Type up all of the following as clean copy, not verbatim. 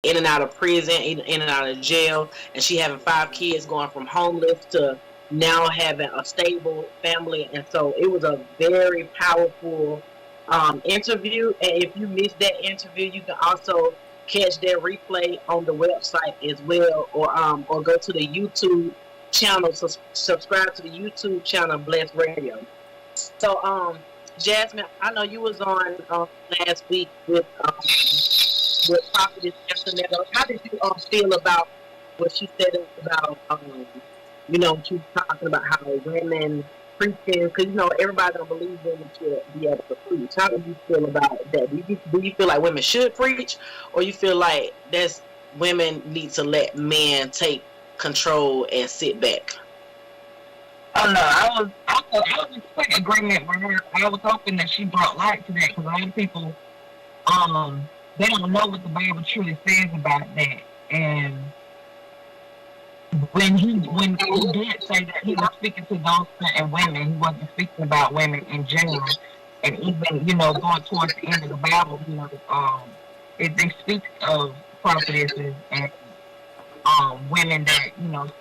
in and out of prison, in and out of jail, and she having 5 kids, going from homeless to now having a stable family. And so it was a very powerful interview. And if you missed that interview, you can also catch that replay on the website as well, or go to the YouTube channel. So subscribe to the YouTube channel, Blessed Radio. So Jasmine, I know you was on last week with Prophetess Jasmine. How did you feel about what she said about she was talking about how women preaching, because everybody don't believe women should be able to preach. How do you feel about that? Do you feel like women should preach, or you feel like that's women need to let men take control and sit back? Oh no, I was in quick agreement with her. I was hoping that she brought light to that, because a lot of people they don't know what the Bible truly says about that. And when he did say that he was speaking to those certain women, he wasn't speaking about women in general. And even going towards the end of the Bible, they speak of prophetesses and women that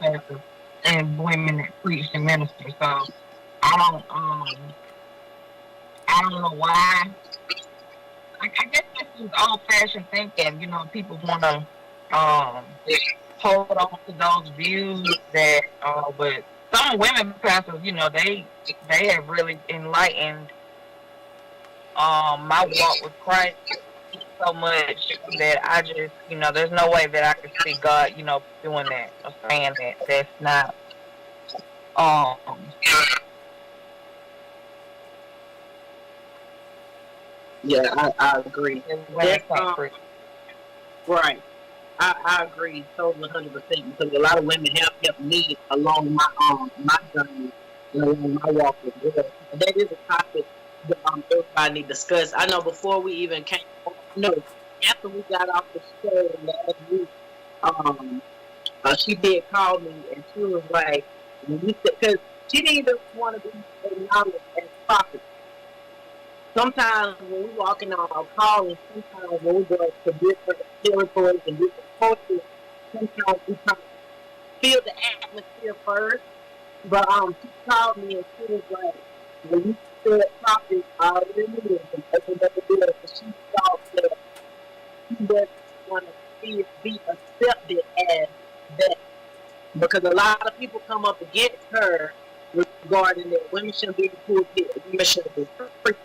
serve, and women that preach and minister. So I don't know why. I guess this is old-fashioned thinking. People want to hold on to those views that, but some women pastors, they have really enlightened my walk with Christ so much that I just, there's no way that I could see God, doing that or saying that. That's not. Yeah, I agree. Right. I agree totally 100%, because a lot of women have helped me along my journey and along my walk with God. And that is a topic that everybody need to discuss. I know before we even came on, after we got off the show last week, she did call me, and she was like, because she didn't even want to be acknowledged as prophet. Sometimes when we walking on our call, and sometimes when we go to different territories and different cultures, sometimes we kind of feel the atmosphere first. But she called me and she was like, when you said prophet, I already knew it, and opened up the door, but she thought that she doesn't want to be accepted as that. Because a lot of people come up against her regarding that women shouldn't be in the pulpit, women shouldn't be preaching.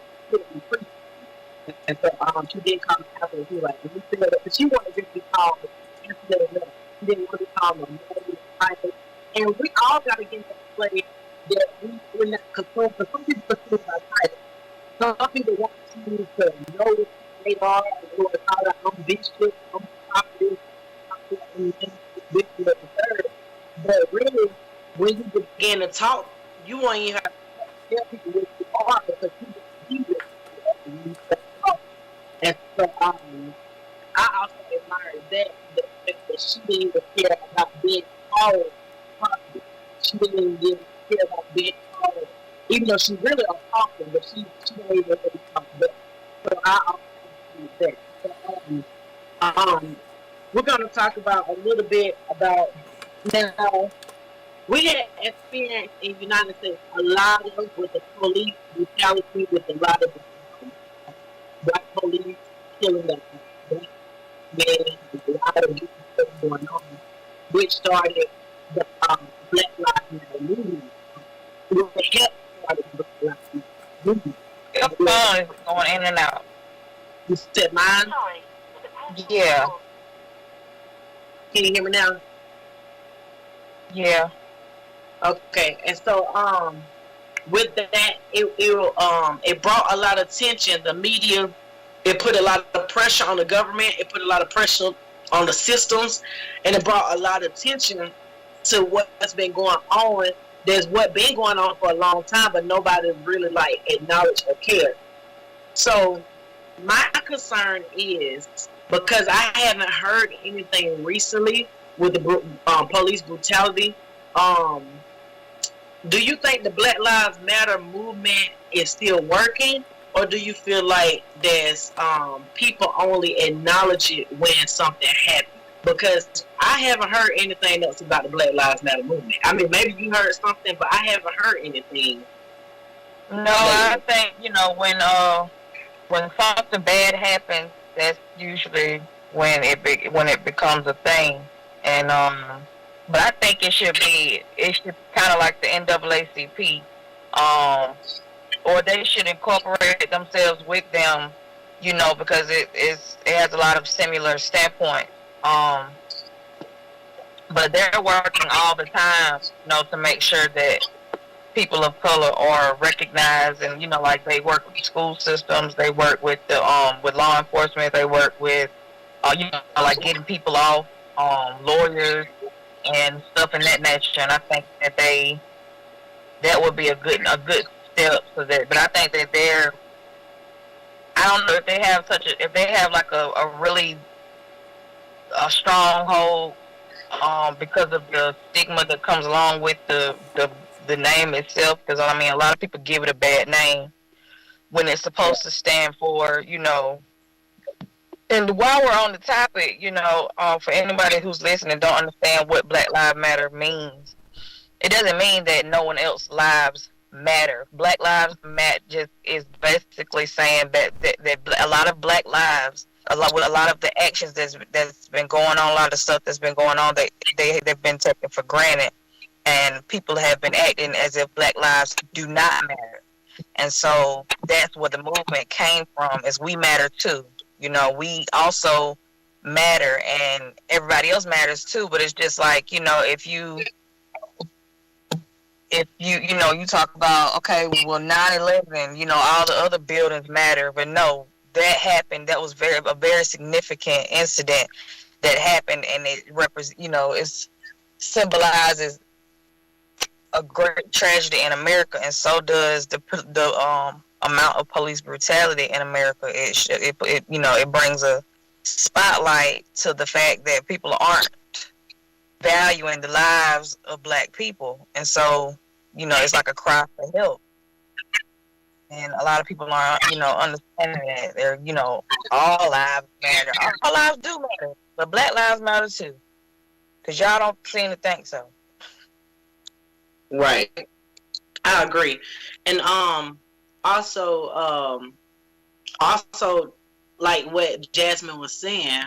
And so she did call me after, and she was like, because she wanted to be called instead of that. She didn't want to be called a title. And we all got to get into the place that we're not controlled, because some people control our title. Some people want you to know who they are, and want to call out on bishop, on prophet, and this and the third. But really, when you begin to talk, you won't even have to tell people what you are, because people see it. And so I also admire that she didn't even care about being called prophet. She didn't even care about being called, even though she really a prophet, but she didn't even really talk about. So I also admire that. So, we're going to talk about a little bit about now. We had experienced in the United States a lot of with the police brutality, with a lot of black police killing the black men, a lot of stuff going on, which started the Black Lives Matter movement. It helped started the Black Lives Matter movement. Your phone is going in and out. You said mine? Yeah. Can you hear me now? Yeah. Okay, and so with that, it brought a lot of attention. The media, it put a lot of pressure on the government. It put a lot of pressure on the systems, and it brought a lot of attention to what's been going on. There's what been going on for a long time, but nobody really like acknowledged or cared. So my concern is, because I haven't heard anything recently with the police brutality. Do you think the Black Lives Matter movement is still working, or do you feel like there's people only acknowledge it when something happens? Because I haven't heard anything else about the Black Lives Matter movement. I mean, maybe you heard something, but I haven't heard anything No, I lately. think when something bad happens, that's usually when it becomes a thing. And but I think it should kind of like the NAACP, or they should incorporate themselves with them, because it has a lot of similar standpoints. Um, but they're working all the time, to make sure that people of color are recognized, and like they work with school systems, they work with law enforcement, they work with like getting people off, lawyers and stuff in that nature. And I think that would be a good step for that. But I think that I don't know if if they have like a really a stronghold, because of the stigma that comes along with the name itself. Because I mean, a lot of people give it a bad name when it's supposed to stand for. And while we're on the topic, for anybody who's listening don't understand what Black Lives Matter means, it doesn't mean that no one else's lives matter. Black Lives Matter just is basically saying that a lot of black lives, a lot of the actions that's been going on, a lot of the stuff that's been going on, they've been taken for granted, and people have been acting as if black lives do not matter. And so that's where the movement came from, is we matter too. We also matter, and everybody else matters too. But it's just like, if you talk about, okay, well, 9/11, all the other buildings matter, but no, that happened. That was a very significant incident that happened, and it it symbolizes a great tragedy in America, and so does the amount of police brutality in America. It brings a spotlight to the fact that people aren't valuing the lives of black people, and so it's like a cry for help. And a lot of people aren't understanding that all lives matter. All lives do matter, but black lives matter too, because y'all don't seem to think so. Right. I agree. And also also like what Jasmine was saying,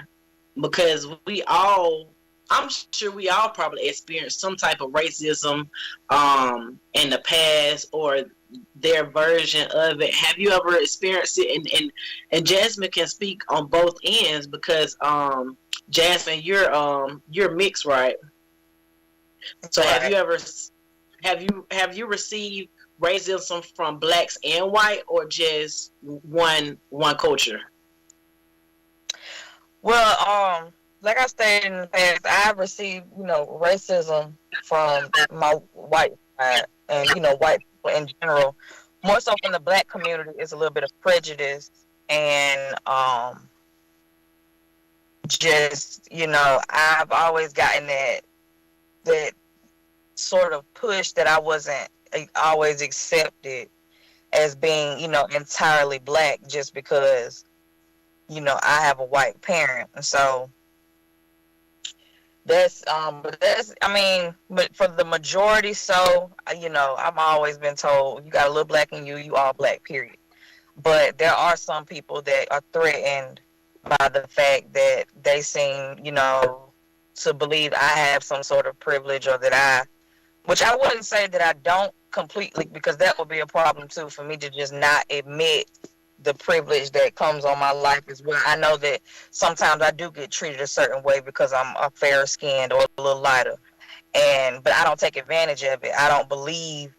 because I'm sure we all probably experienced some type of racism in the past, or their version of it. Have you ever experienced it? And Jasmine can speak on both ends, because Jasmine, you're mixed, right? So Right. have you received racism from blacks and white, or just one culture? Well, like I stated in the past, I've received, racism from my white side, and white people in general. More so from the black community is a little bit of prejudice, and just I've always gotten that sort of push that I wasn't always accepted as being entirely black, just because I have a white parent. And so but for the majority, so I've always been told, you got a little black in you, you all black, period. But there are some people that are threatened by the fact that they seem to believe I have some sort of privilege, or that which I wouldn't say that I don't completely, because that would be a problem too, for me to just not admit the privilege that comes on my life as well. I know that sometimes I do get treated a certain way because I'm a fair skinned or a little lighter, but I don't take advantage of it. I don't believe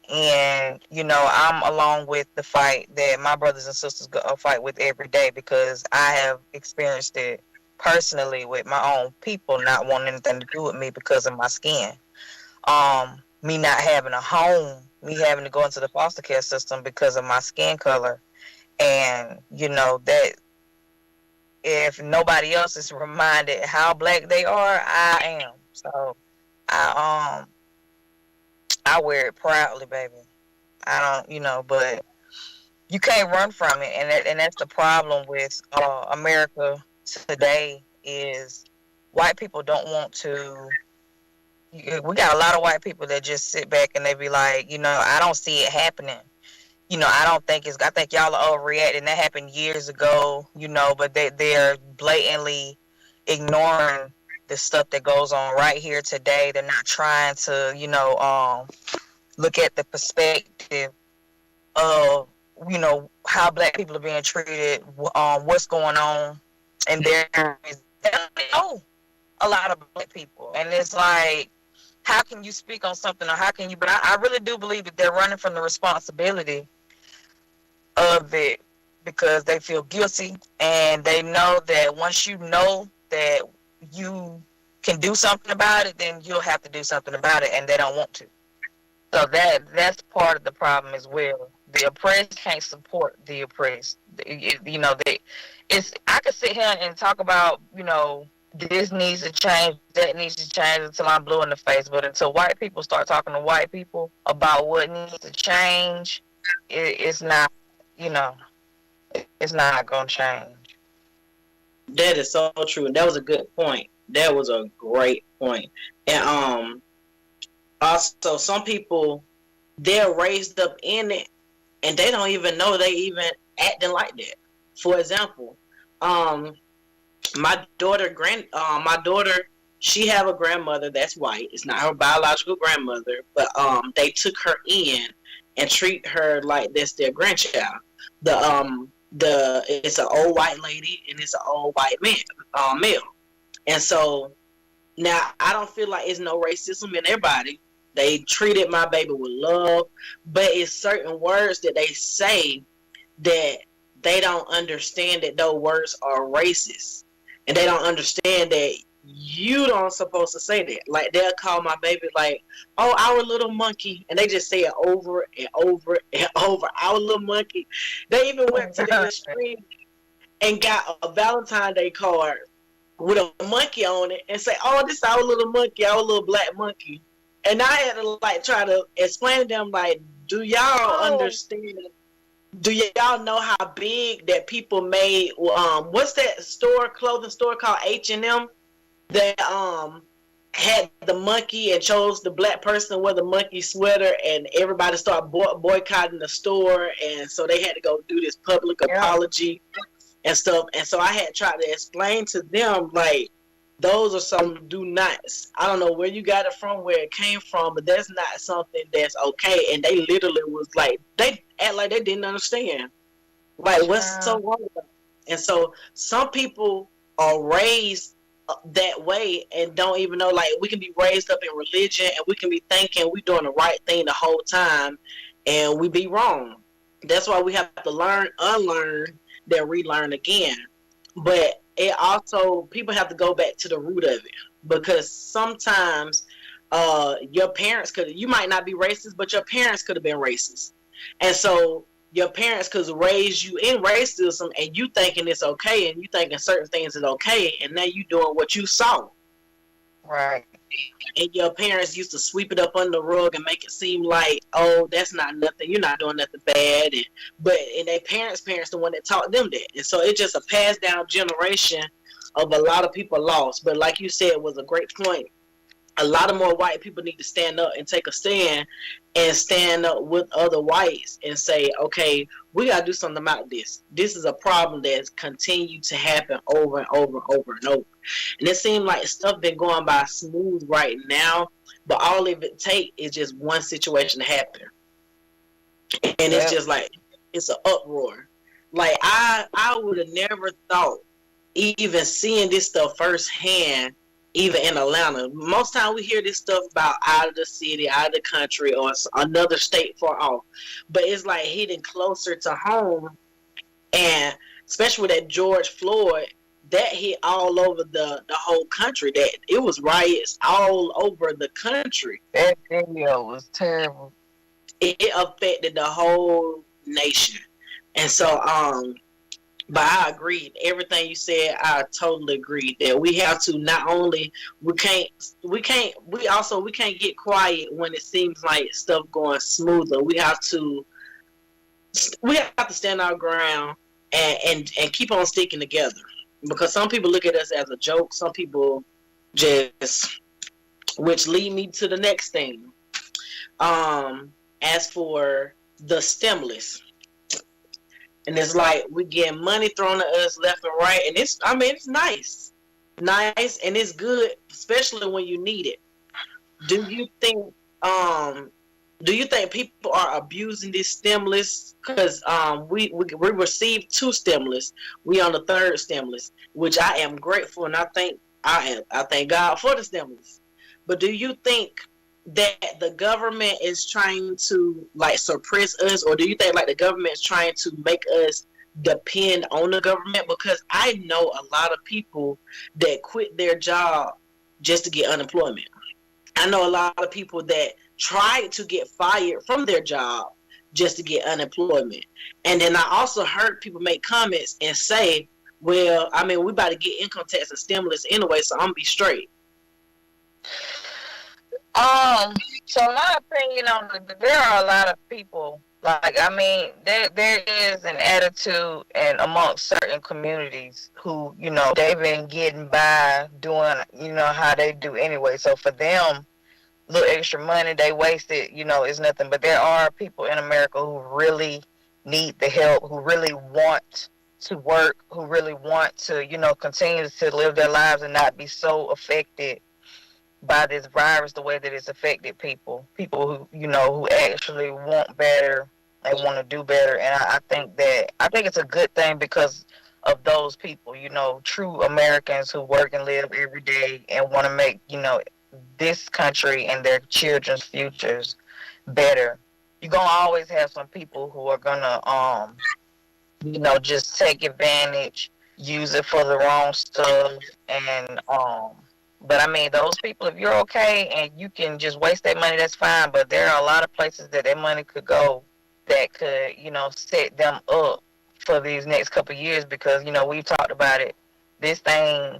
in, I'm along with the fight that my brothers and sisters go fight with every day, because I have experienced it personally with my own people not wanting anything to do with me because of my skin. Me not having a home, me having to go into the foster care system because of my skin color. And that if nobody else is reminded how black they are, I am. So I wear it proudly, baby. I don't, but You can't run from it, and that's the problem with America today is white people don't want to. We got a lot of white people that just sit back and they be like, I don't see it happening. I don't think it's. I think y'all are overreacting. That happened years ago, but they're blatantly ignoring the stuff that goes on right here today. They're not trying to, look at the perspective of, how black people are being treated, what's going on, and there is a lot of black people, and it's like, how can you speak on something, or how can you? But I really do believe that they're running from the responsibility of it because they feel guilty, and they know that once you know that you can do something about it, then you'll have to do something about it, and they don't want to. So that's part of the problem as well. The oppressed can't support the oppressed. I could sit here and talk about, this needs to change, that needs to change until I'm blue in the face. But until white people start talking to white people about what needs to change, it's not, it's not going to change. That is so true. That was a good point. That was a great point. And also, some people, they're raised up in it, and they don't even know they even acting like that. For example, my daughter, she have a grandmother that's white. It's not her biological grandmother, but they took her in and treat her like that's their grandchild. It's an old white lady and it's an old white man, male, and so now I don't feel like it's no racism in their body. They treated my baby with love, but it's certain words that they say that they don't understand that those words are racist, and they don't understand that you don't supposed to say that. Like, they'll call my baby like, "Oh, our little monkey," and they just say it over and over and over. Our little monkey. They even went to the extreme and got a Valentine's Day card with a monkey on it and say, "Oh, this is our little monkey, our little black monkey." And I had to like try to explain to them, like, do y'all understand? Do y'all know how big that people made? What's that clothing store called H&M that had the monkey and chose the black person to wear the monkey sweater, and everybody started boycotting the store, and so they had to go do this public apology and stuff. And so I had tried to explain to them, like, those are some do nots. I don't know where you got it from, where it came from, but that's not something that's okay. And they literally was like, they act like they didn't understand. Like, what's so wrong with them? And so some people are raised that way and don't even know. Like, we can be raised up in religion and we can be thinking we doing the right thing the whole time, and we be wrong. That's why we have to learn, unlearn, then relearn again. But it also, people have to go back to the root of it, because sometimes your parents you might not be racist, but your parents could have been racist. And so your parents could raise you in racism, and you thinking it's okay, and you thinking certain things is okay, and now you doing what you saw. Right. And your parents used to sweep it up under the rug and make it seem like, oh, that's not nothing, you're not doing nothing bad. And their parents the one that taught them that. And so it's just a passed down generation of a lot of people lost. But like you said, was a great point. A lot of more white people need to stand up and take a stand, and stand up with other whites and say, okay, we got to do something about this. This is a problem that's continued to happen over and over and over and over. And it seems like stuff been going by smooth right now, but all of it take is just one situation to happen. And it's just like, it's an uproar. Like, I would have never thought, even seeing this stuff firsthand, even in Atlanta. Most time we hear this stuff about out of the city, out of the country, or another state far off. But it's like hitting closer to home, and especially with that George Floyd, that hit all over the whole country. That it was riots all over the country. That video was terrible. It affected the whole nation. And so, but I agree. Everything you said, I totally agree that we have to not only, we can't get quiet when it seems like stuff going smoother. We have to we have to stand our ground and keep on sticking together. Because some people look at us as a joke. Some people just, which lead me to the next thing. As for the stimulus, and it's like we get money thrown at us left and right, and it's nice, and it's good, especially when you need it. Do you think um do you think people are abusing this stimulus? Because we received two stimulus. We on the third stimulus, which I am grateful, and I thank God for the stimulus. But do you think that the government is trying to like suppress us, or do you think like the government is trying to make us depend on the government? Because I know a lot of people that quit their job just to get unemployment. I know a lot of people that tried to get fired from their job just to get unemployment. And then I also heard people make comments and say, well, I mean, we about to get income tax and stimulus anyway, so I'm going to be straight. So my opinion on it, there are a lot of people, like, I mean, there is an attitude and amongst certain communities who, they've been getting by doing, how they do anyway. So for them, little extra money they wasted, is nothing. But there are people in America who really need the help, who really want to work, who really want to, continue to live their lives and not be so affected by this virus the way that it's affected people who who actually want better, they want to do better. And I think it's a good thing because of those people, true Americans who work and live every day and want to make this country and their children's futures better. You're gonna always have some people who are gonna just take advantage, use it for the wrong stuff, and but I mean, those people, if you're okay and you can just waste that money, that's fine. But there are a lot of places that money could go that could, set them up for these next couple of years because, we've talked about it. This thing,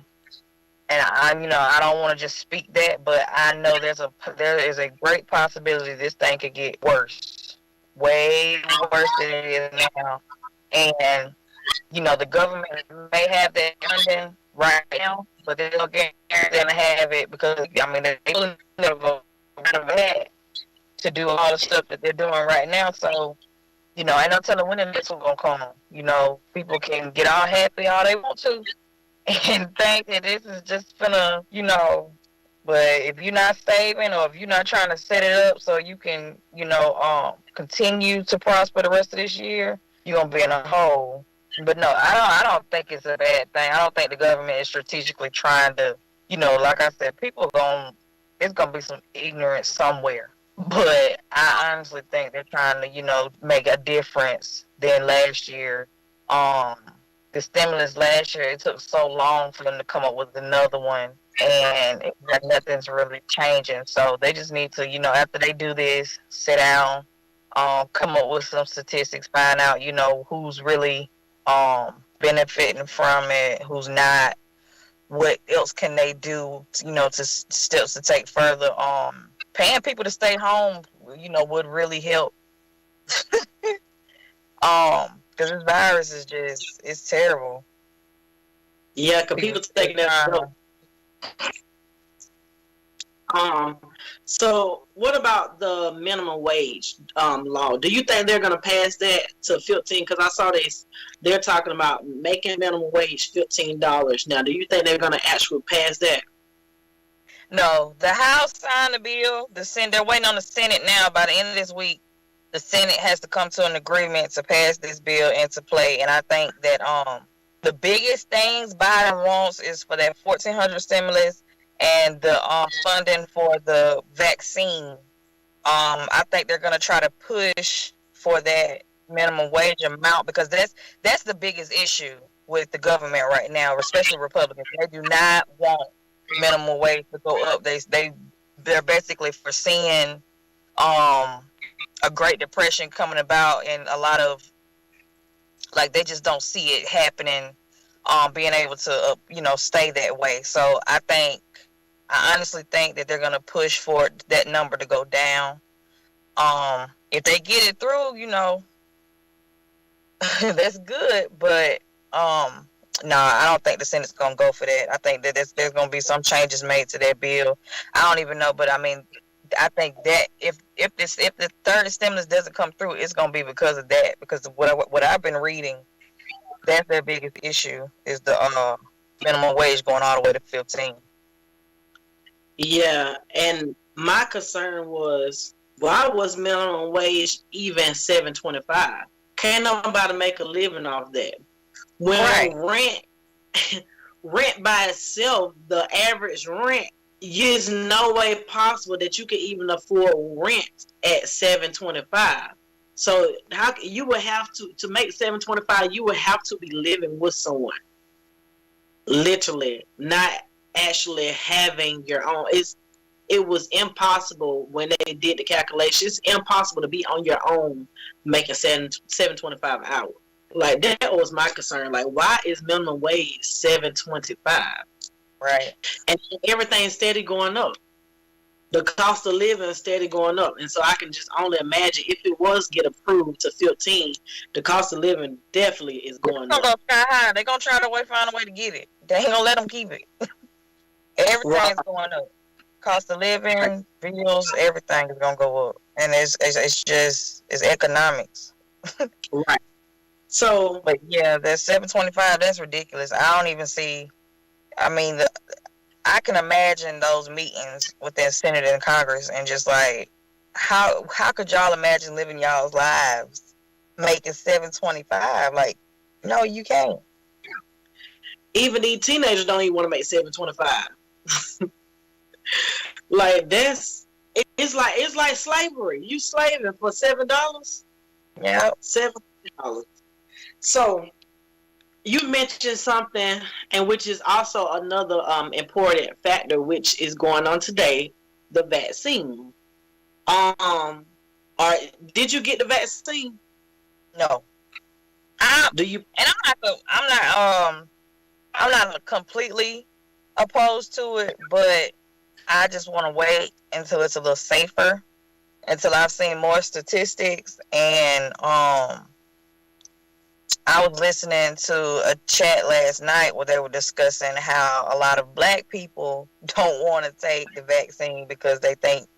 and I don't want to just speak that, but I know there is a great possibility this thing could get worse, way worse than it is now. And the government may have that funding right now, but they're going to have it because, I mean, they never had to do all the stuff that they're doing right now. So, ain't no telling when the next one going to come. People can get all happy all they want to and think that this is just gonna, but if you're not saving or if you're not trying to set it up so you can, continue to prosper the rest of this year, you're going to be in a hole. But no, I don't think it's a bad thing. I don't think the government is strategically trying to, like I said, it's going to be some ignorance somewhere. But I honestly think they're trying to, make a difference than last year. The stimulus last year, it took so long for them to come up with another one. And nothing's really changing. So they just need to, after they do this, sit down, come up with some statistics, find out, who's really benefiting from it, who's not, what else can they do, to steps to take further. Paying people to stay home, would really help. Because this virus is it's terrible. Yeah, because people taking that. So what about the minimum wage law? Do you think they're going to pass that to 15? Because I saw they're talking about making minimum wage $15 now. Do you think they're going to actually pass that? No, the House signed the bill. They're waiting on the Senate now. By the end of this week, the Senate has to come to an agreement to pass this bill into play. And I think that the biggest things Biden wants is for that $1,400 stimulus and the funding for the vaccine. I think they're going to try to push for that minimum wage amount because that's the biggest issue with the government right now, especially Republicans. They do not want minimum wage to go up. They're basically foreseeing a Great Depression coming about, and a lot of they just don't see it happening, being able to stay that way. So I honestly think that they're gonna push for that number to go down. If they get it through, That's good, but no, I don't think the Senate's gonna go for that. I think that there's gonna be some changes made to that bill. I don't even know, but I mean, I think that if the third stimulus doesn't come through, it's gonna be because of that. Because of what I've been reading, that's their biggest issue is the minimum wage going all the way to 15. Yeah, and my concern was, why was minimum wage even $7.25? Can't nobody make a living off that. When Right. rent by itself, the average rent, is no way possible that you can even afford rent at $7.25. So how you would have to make $7.25? You would have to be living with someone, literally, not actually having your own. It was impossible when they did the calculations. It's impossible to be on your own making $7.25 an hour. Like, that was my concern. Like, why is minimum wage $7.25? Right. And everything's steady going up. The cost of living is steady going up. And so I can just only imagine if it was get approved to 15, the cost of living definitely is going up. They're gonna try to find a way to get it. They ain't gonna let them keep it. Everything's going up. Cost of living, bills, everything is gonna go up, and it's economics. Right. So, but yeah, that $7.25, that's ridiculous. I don't even see. I mean, I can imagine those meetings within Senate and Congress, and just like, how could y'all imagine living y'all's lives making $7.25? Like, no, you can't. Even these teenagers don't even want to make $7.25. Like, it's like slavery. You slaving for $7? Yeah, $7. So you mentioned something, and which is also another important factor, which is going on today, the vaccine. Did you get the vaccine? No. Do you? And I'm not completely opposed to it, but I just want to wait until it's a little safer, until I've seen more statistics. And I was listening to a chat last night where they were discussing how a lot of black people don't want to take the vaccine because they think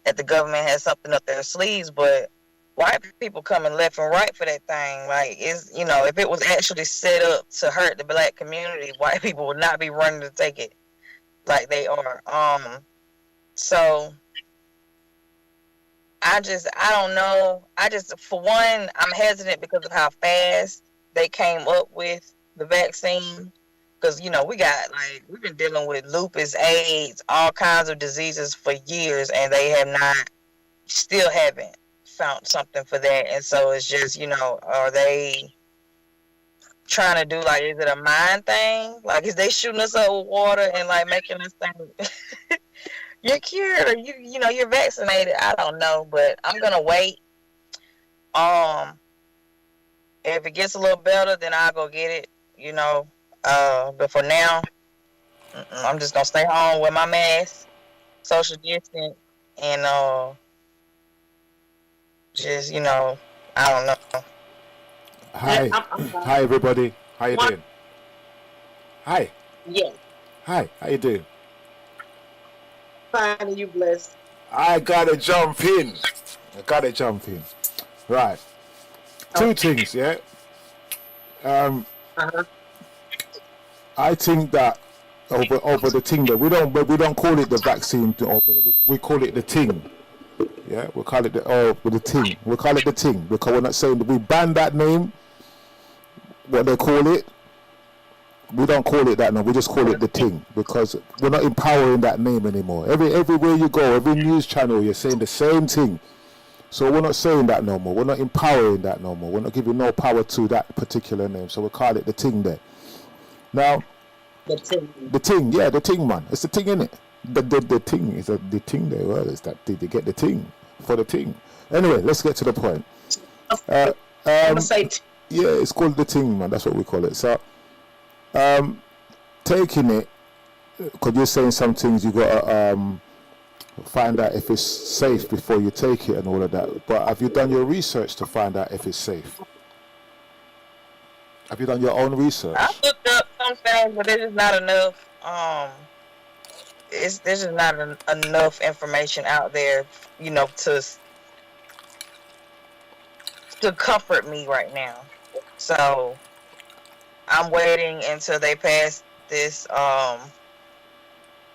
that the government has something up their sleeves, but white people coming left and right for that thing. Like, if it was actually set up to hurt the black community, white people would not be running to take it like they are. So I don't know. For one, I'm hesitant because of how fast they came up with the vaccine. Because, we've been dealing with lupus, AIDS, all kinds of diseases for years, and they still haven't found something for that. And so it's just, are they trying to do, like, is it a mind thing? Like, is they shooting us up with water and, like, making us think you're cured or you're vaccinated? I don't know, but I'm gonna wait. If it gets a little better, then I'll go get it, but for now, I'm just gonna stay home with my mask, social distance, and just, I don't know. Hi everybody. How you doing? Hi. Yeah. Hi. How you doing? Fine, and you blessed. I gotta jump in. Right. Two things, yeah. I think that over the thing that we don't call it the vaccine, we call it the thing. Yeah, we call it the thing. We call it the thing because we're not saying that we ban that name. What they call it, we don't call it that now. We just call it the thing because we're not empowering that name anymore. Everywhere you go, every news channel, you're saying the same thing. So we're not saying that no more. We're not empowering that no more. We're not giving no power to that particular name. So we call it the thing there. Now, the thing, yeah, the thing, man. It's the thing, innit? The thing is the thing there. Well, is that did they get the thing for the thing? Anyway, let's get to the point. Yeah, it's called the thing, man. That's what we call it. So, taking it, because you're saying some things you gotta find out if it's safe before you take it and all of that. But have you done your research to find out if it's safe? Have you done your own I research? looked up some things, but it is not enough. There's just not enough information out there, to comfort me right now. So I'm waiting until this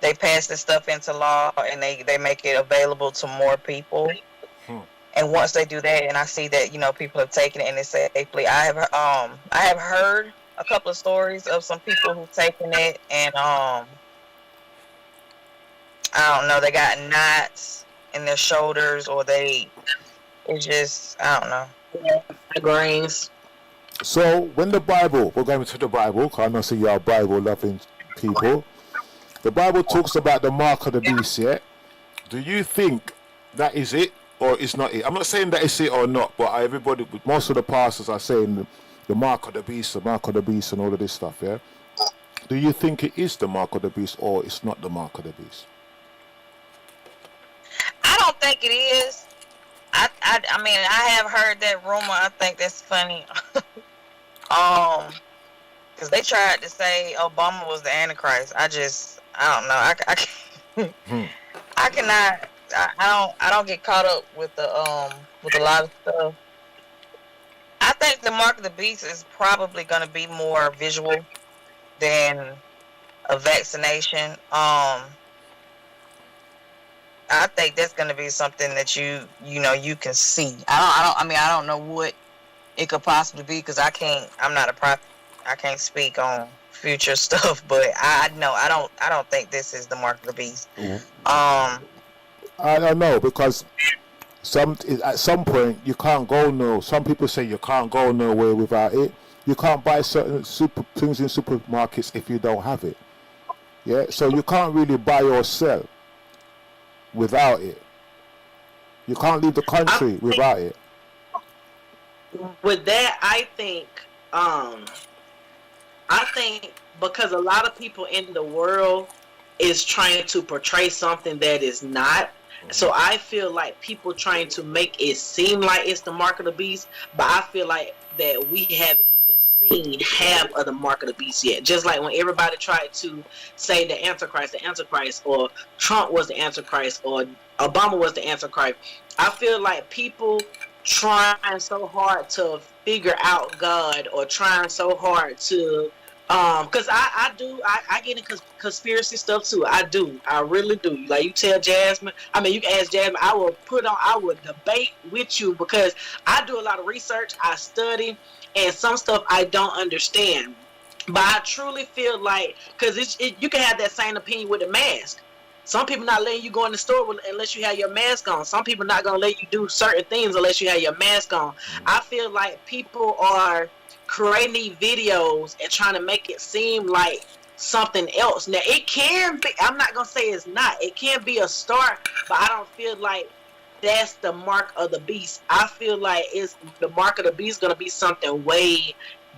they pass this stuff into law and they make it available to more people. Hmm. And once they do that, and I see that people have taken it and it's safely, I have heard a couple of stories of some people who've taken it, and I don't know, they got knots in their shoulders, or it's just, I don't know. Migraines. So when the Bible, we're going to the Bible, 'cause I know see you are Bible loving people. The Bible talks about the mark of the beast, yeah? Do you think that is it or it's not it? I'm not saying that it's it or not, but everybody, most of the pastors are saying the mark of the beast, and all of this stuff, yeah? Do you think it is the mark of the beast or it's not the mark of the beast? I don't think it is. I mean, I have heard that rumor. I think that's funny. Because they tried to say Obama was the Antichrist. I don't know. I can't, Hmm. I cannot. I don't get caught up with with a lot of stuff. I think the mark of the beast is probably going to be more visual than a vaccination. I think that's going to be something that you can see. I don't know what it could possibly be, because I'm not a prophet. I can't speak on future stuff, but I know I don't think this is the mark of the beast. Um, I don't know, because at some point you can't go no. Some people say you can't go nowhere without it. You can't buy certain things in supermarkets if you don't have it. Yeah, so you can't really buy or sell without it. You can't leave the country without it. With that, I think because a lot of people in the world is trying to portray something that is not. So I feel like people trying to make it seem like it's the mark of the beast, but I feel like that we haven't even seen half of the mark of the beast yet. Just like when everybody tried to say the Antichrist, or Trump was the Antichrist, or Obama was the Antichrist. I feel like people trying so hard to figure out God, or trying so hard to because I get in conspiracy stuff too. I really do. Like, you tell Jasmine, I mean, you can ask Jasmine, I will debate with you, because I do a lot of research, I study, and some stuff I don't understand. But I truly feel like, because you can have that same opinion with the mask. Some people not letting you go in the store unless you have your mask on. Some people not going to let you do certain things unless you have your mask on. I feel like people are creating these videos and trying to make it seem like something else. Now, it can be, I'm not going to say it's not. It can be a start, but I don't feel like that's the mark of the beast. I feel like the mark of the beast going to be something way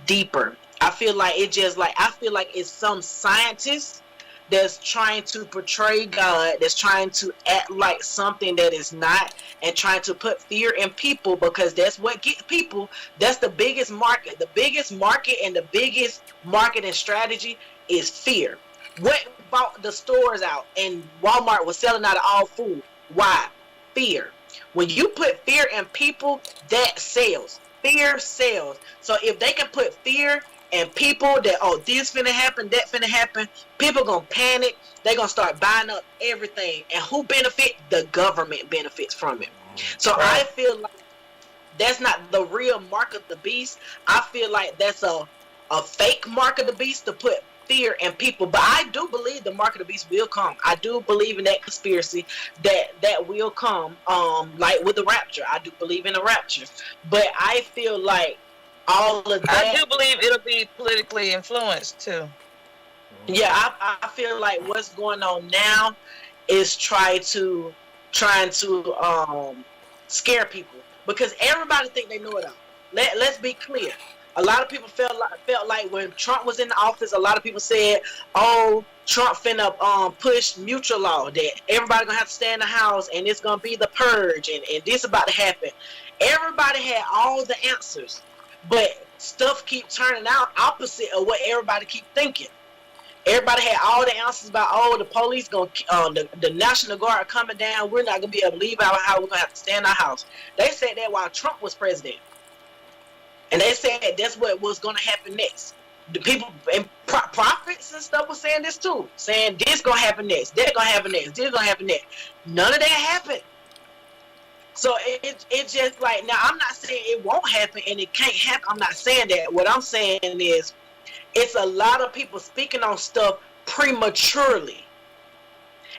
deeper. I feel like it's some scientists that's trying to portray God, that's trying to act like something that is not, and trying to put fear in people, because that's what gets people. That's the biggest market. The biggest market and the biggest marketing strategy is fear. What bought the stores out and Walmart was selling out of all food? Why? Fear. When you put fear in people, that sells. Fear sells. So if they can put fear and people that, this finna happen, that finna happen, people gonna panic. They gonna start buying up everything. And who benefit? The government benefits from it. So I feel like that's not the real mark of the beast. I feel like that's a fake mark of the beast to put fear in people. But I do believe the mark of the beast will come. I do believe in that conspiracy that will come. Like with the rapture, I do believe in the rapture. But I feel like all of that, I do believe it'll be politically influenced too. Yeah, I feel like what's going on now is trying to scare people, because everybody think they know it all. Let's be clear. A lot of people felt like when Trump was in the office, a lot of people said, "Oh, Trump finna push mutual law, that everybody gonna have to stay in the house, and it's gonna be the purge, and this about to happen." Everybody had all the answers. But stuff keep turning out opposite of what everybody keep thinking. Everybody had all the answers about, the police going the National Guard coming down. We're not gonna be able to leave our house. We're gonna have to stay in our house. They said that while Trump was president, and they said that's what was gonna happen next. The people and prophets and stuff was saying this too, saying this gonna happen next, that gonna happen next, this gonna happen next. None of that happened. So it just like, now I'm not saying it won't happen and it can't happen. I'm not saying that. What I'm saying is, it's a lot of people speaking on stuff prematurely.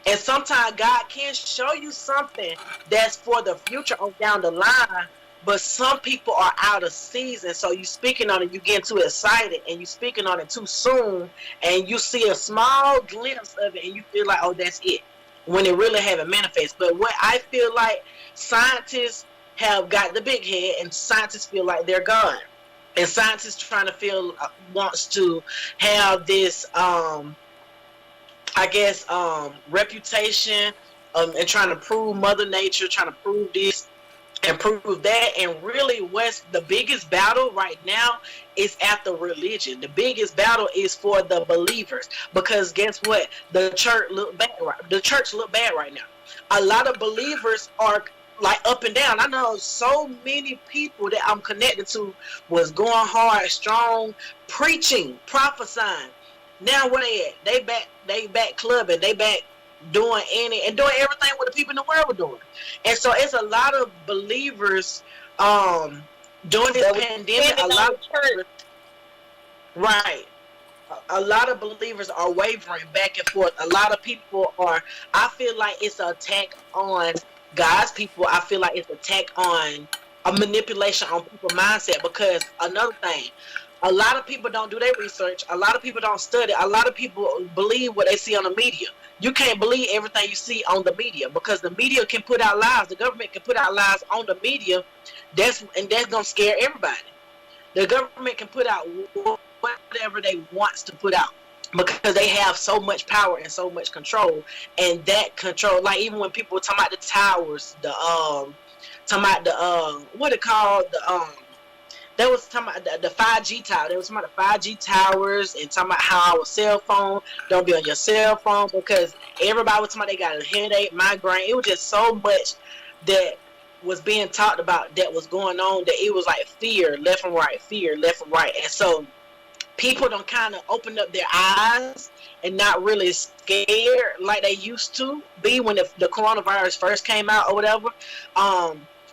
And sometimes God can show you something that's for the future or down the line, but some people are out of season. So you speaking on it, you get too excited, and you speaking on it too soon, and you see a small glimpse of it, and you feel like, oh, that's it, when it really haven't manifested. But what I feel like, scientists have got the big head, and scientists feel like they're gone. And scientists trying to feel wants to have this, reputation, and trying to prove Mother Nature, trying to prove this and prove that. And really, what's the biggest battle right now is after religion. The biggest battle is for the believers, because guess what? The church look bad. The church look bad right now. A lot of believers are like up and down. I know so many people that I'm connected to was going hard, strong, preaching, prophesying. Now where they at? They back clubbing. They back doing everything what the people in the world were doing. And so it's a lot of believers during this pandemic. A lot of church, right. A lot of believers are wavering back and forth. A lot of people are. I feel like it's an attack on God's people. I feel like it's an attack on a manipulation on people's mindset, because another thing, a lot of people don't do their research. A lot of people don't study. A lot of people believe what they see on the media. You can't believe everything you see on the media, because the media can put out lies. The government can put out lies on the media. That's gonna scare everybody. The government can put out whatever they wants to put out, because they have so much power and so much control. And that control, like even when people were talking about the towers, talking about the what it called, they was talking about the 5G tower. They was talking about the 5G towers and talking about how our cell phone, don't be on your cell phone, because everybody was talking about they got a headache, migraine. It was just so much that was being talked about that was going on, that it was like fear left and right, fear left and right. And so people don't kind of open up their eyes and not really scared like they used to be when the coronavirus first came out or whatever.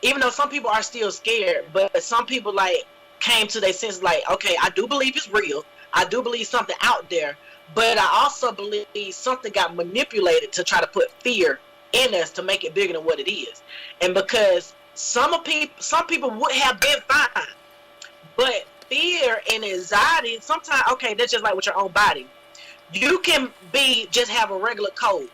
Even though some people are still scared, but some people like came to their senses like, okay, I do believe it's real. I do believe something out there, but I also believe something got manipulated to try to put fear in us to make it bigger than what it is. And because some people would have been fine, but fear and anxiety, sometimes, okay, that's just like with your own body. You can just have a regular cold.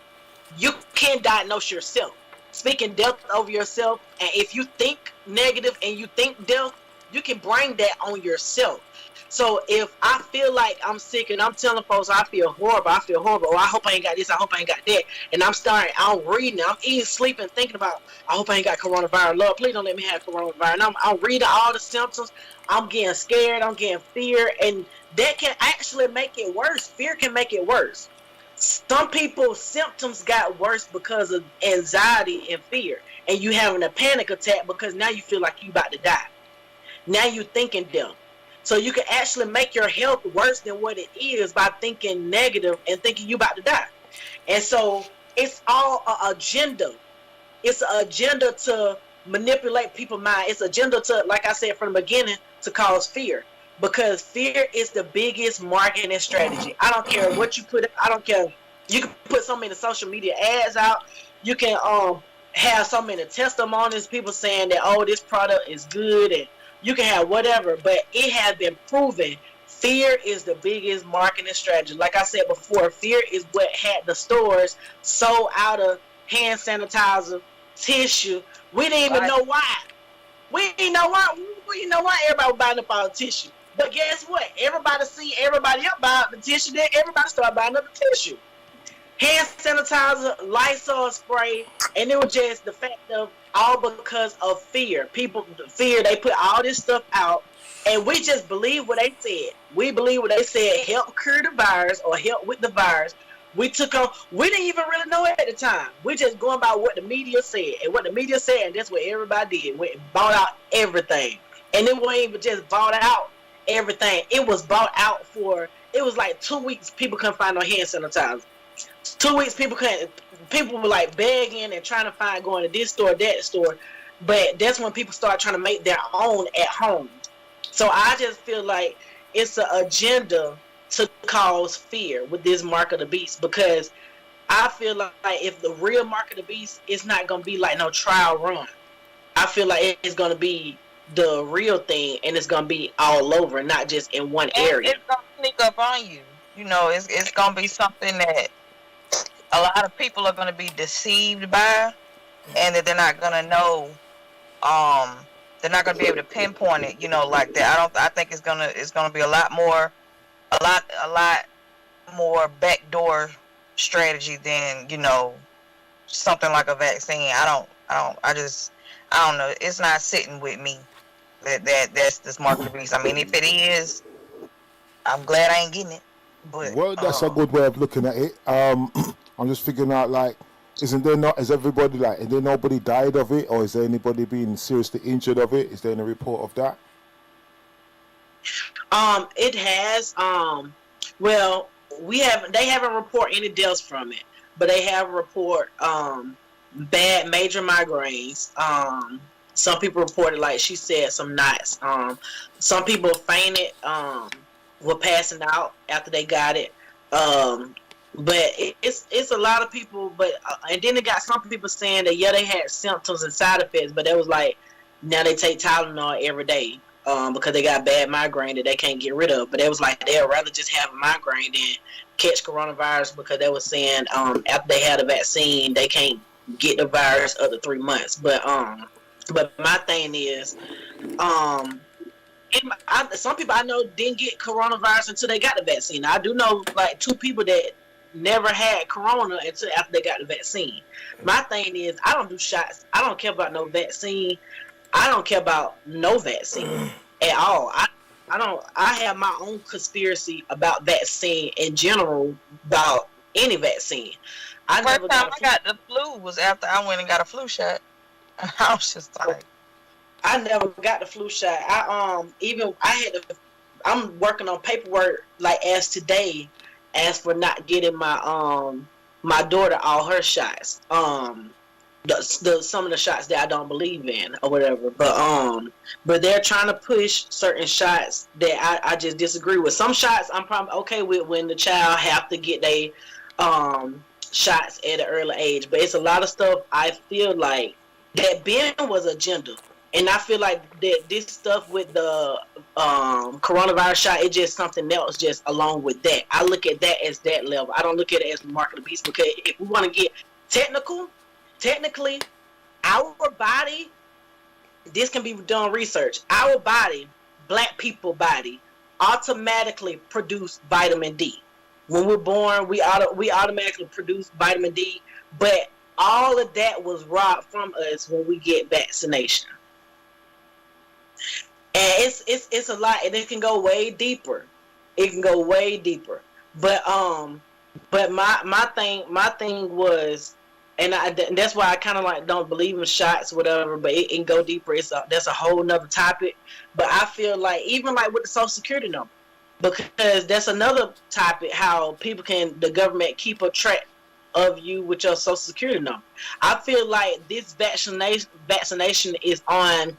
You can diagnose yourself, speaking death over yourself. And if you think negative and you think death, you can bring that on yourself. So if I feel like I'm sick and I'm telling folks I feel horrible, oh, I hope I ain't got this, I hope I ain't got that, and I'm reading, I'm eating, sleeping, thinking about, I hope I ain't got coronavirus. Lord, please don't let me have coronavirus. And I'm reading all the symptoms. I'm getting scared. I'm getting fear, and that can actually make it worse. Fear can make it worse. Some people's symptoms got worse because of anxiety and fear, and you having a panic attack because now you feel like you about to die. Now you thinking death. So you can actually make your health worse than what it is by thinking negative and thinking you about to die. And so it's all an agenda. It's an agenda to manipulate people's mind. It's an agenda to, like I said from the beginning, to cause fear. Because fear is the biggest marketing strategy. I don't care what you put. I don't care. You can put so many social media ads out. You can have so many testimonies, people saying that, oh, this product is good, and you can have whatever, but it has been proven fear is the biggest marketing strategy. Like I said before, fear is what had the stores sold out of hand sanitizer, tissue. We didn't even know why. We didn't know why. We didn't know why everybody was buying up all the tissue. But guess what? Everybody see everybody else buy the tissue, then everybody start buying up the tissue. hand sanitizer, Lysol spray, and it was just the fact of all because of fear. People fear. They put all this stuff out, and we just believe what they said. We believe what they said help cure the virus or help with the virus. We took on. We didn't even really know it at the time. We just going by what the media said, and what the media said, and that's what everybody did. We bought out everything, and it wasn't even just bought out everything. It was bought out for. It was like 2 weeks. People couldn't find no hand sanitizer. 2 weeks, people were like begging and trying to find going to this store, that store, but that's when people start trying to make their own at home. So I just feel like it's an agenda to cause fear with this mark of the beast, because I feel like if the real mark of the beast, it's not gonna be like no trial run. I feel like it's gonna be the real thing, and it's gonna be all over, not just in one area. It's gonna sneak up on you. You know, it's gonna be something that a lot of people are going to be deceived by, and that they're not going to know. They're not going to be able to pinpoint it, you know, like that. I think it's gonna be a lot more backdoor strategy than, you know, something like a vaccine. I don't know. It's not sitting with me that's this mark of the beast. I mean, if it is, I'm glad I ain't getting it. But well, that's a good way of looking at it. I'm just figuring out, like, is there nobody died of it, or is there anybody being seriously injured of it? Is there any report of that? It has. Well, they haven't reported any deaths from it, but they have report bad major migraines. Some people reported, like she said, some knots. Some people fainted. Were passing out after they got it. But it's a lot of people. But and then they got some people saying that they had symptoms and side effects, but it was like now they take Tylenol every day because they got bad migraine that they can't get rid of. But it was like they'd rather just have a migraine than catch coronavirus, because they were saying after they had a vaccine they can't get the virus up to 3 months. But my thing is some people I know didn't get coronavirus until they got the vaccine. I do know like 2 people that never had corona until after they got the vaccine. My thing is, I don't do shots. I don't care about no vaccine. I don't care about no vaccine at all. I have my own conspiracy about vaccine in general, about any vaccine. First time I got the flu was after I went and got a flu shot. I was just like, I never got the flu shot. I'm working on paperwork like as today, as for not getting my daughter all her shots. Some of the shots that I don't believe in or whatever. But they're trying to push certain shots that I just disagree with. Some shots I'm probably okay with when the child have to get they shots at an early age. But it's a lot of stuff I feel like that Ben was agenda. And I feel like that this stuff with the coronavirus shot, it's just something else just along with that. I look at that as that level. I don't look at it as the mark of the beast, because if we want to get technically, our body, this can be done research. Our body, black people body, automatically produce vitamin D. When we're born, we automatically produce vitamin D, but all of that was robbed from us when we get vaccination. And it's a lot, and it can go way deeper. It can go way deeper. But my thing was, and that's why I kind of like don't believe in shots, whatever. But it can go deeper. That's a whole nother topic. But I feel like even like with the Social Security number, because that's another topic, how the government keep a track of you with your Social Security number. I feel like this vaccination is on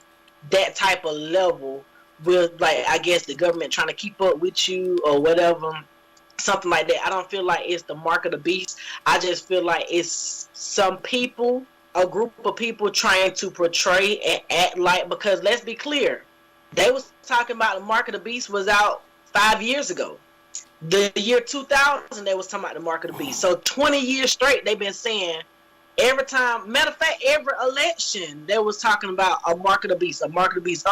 that type of level with, like, I guess the government trying to keep up with you or whatever, something like that. I don't feel like it's the mark of the beast. I just feel like it's some people, a group of people trying to portray and act like, because let's be clear, they was talking about the mark of the beast was out 5 years ago. The year 2000, they was talking about the mark of the beast. So 20 years straight, they've been saying, every time, matter of fact, every election, they was talking about a mark of the beast, a mark of the beast.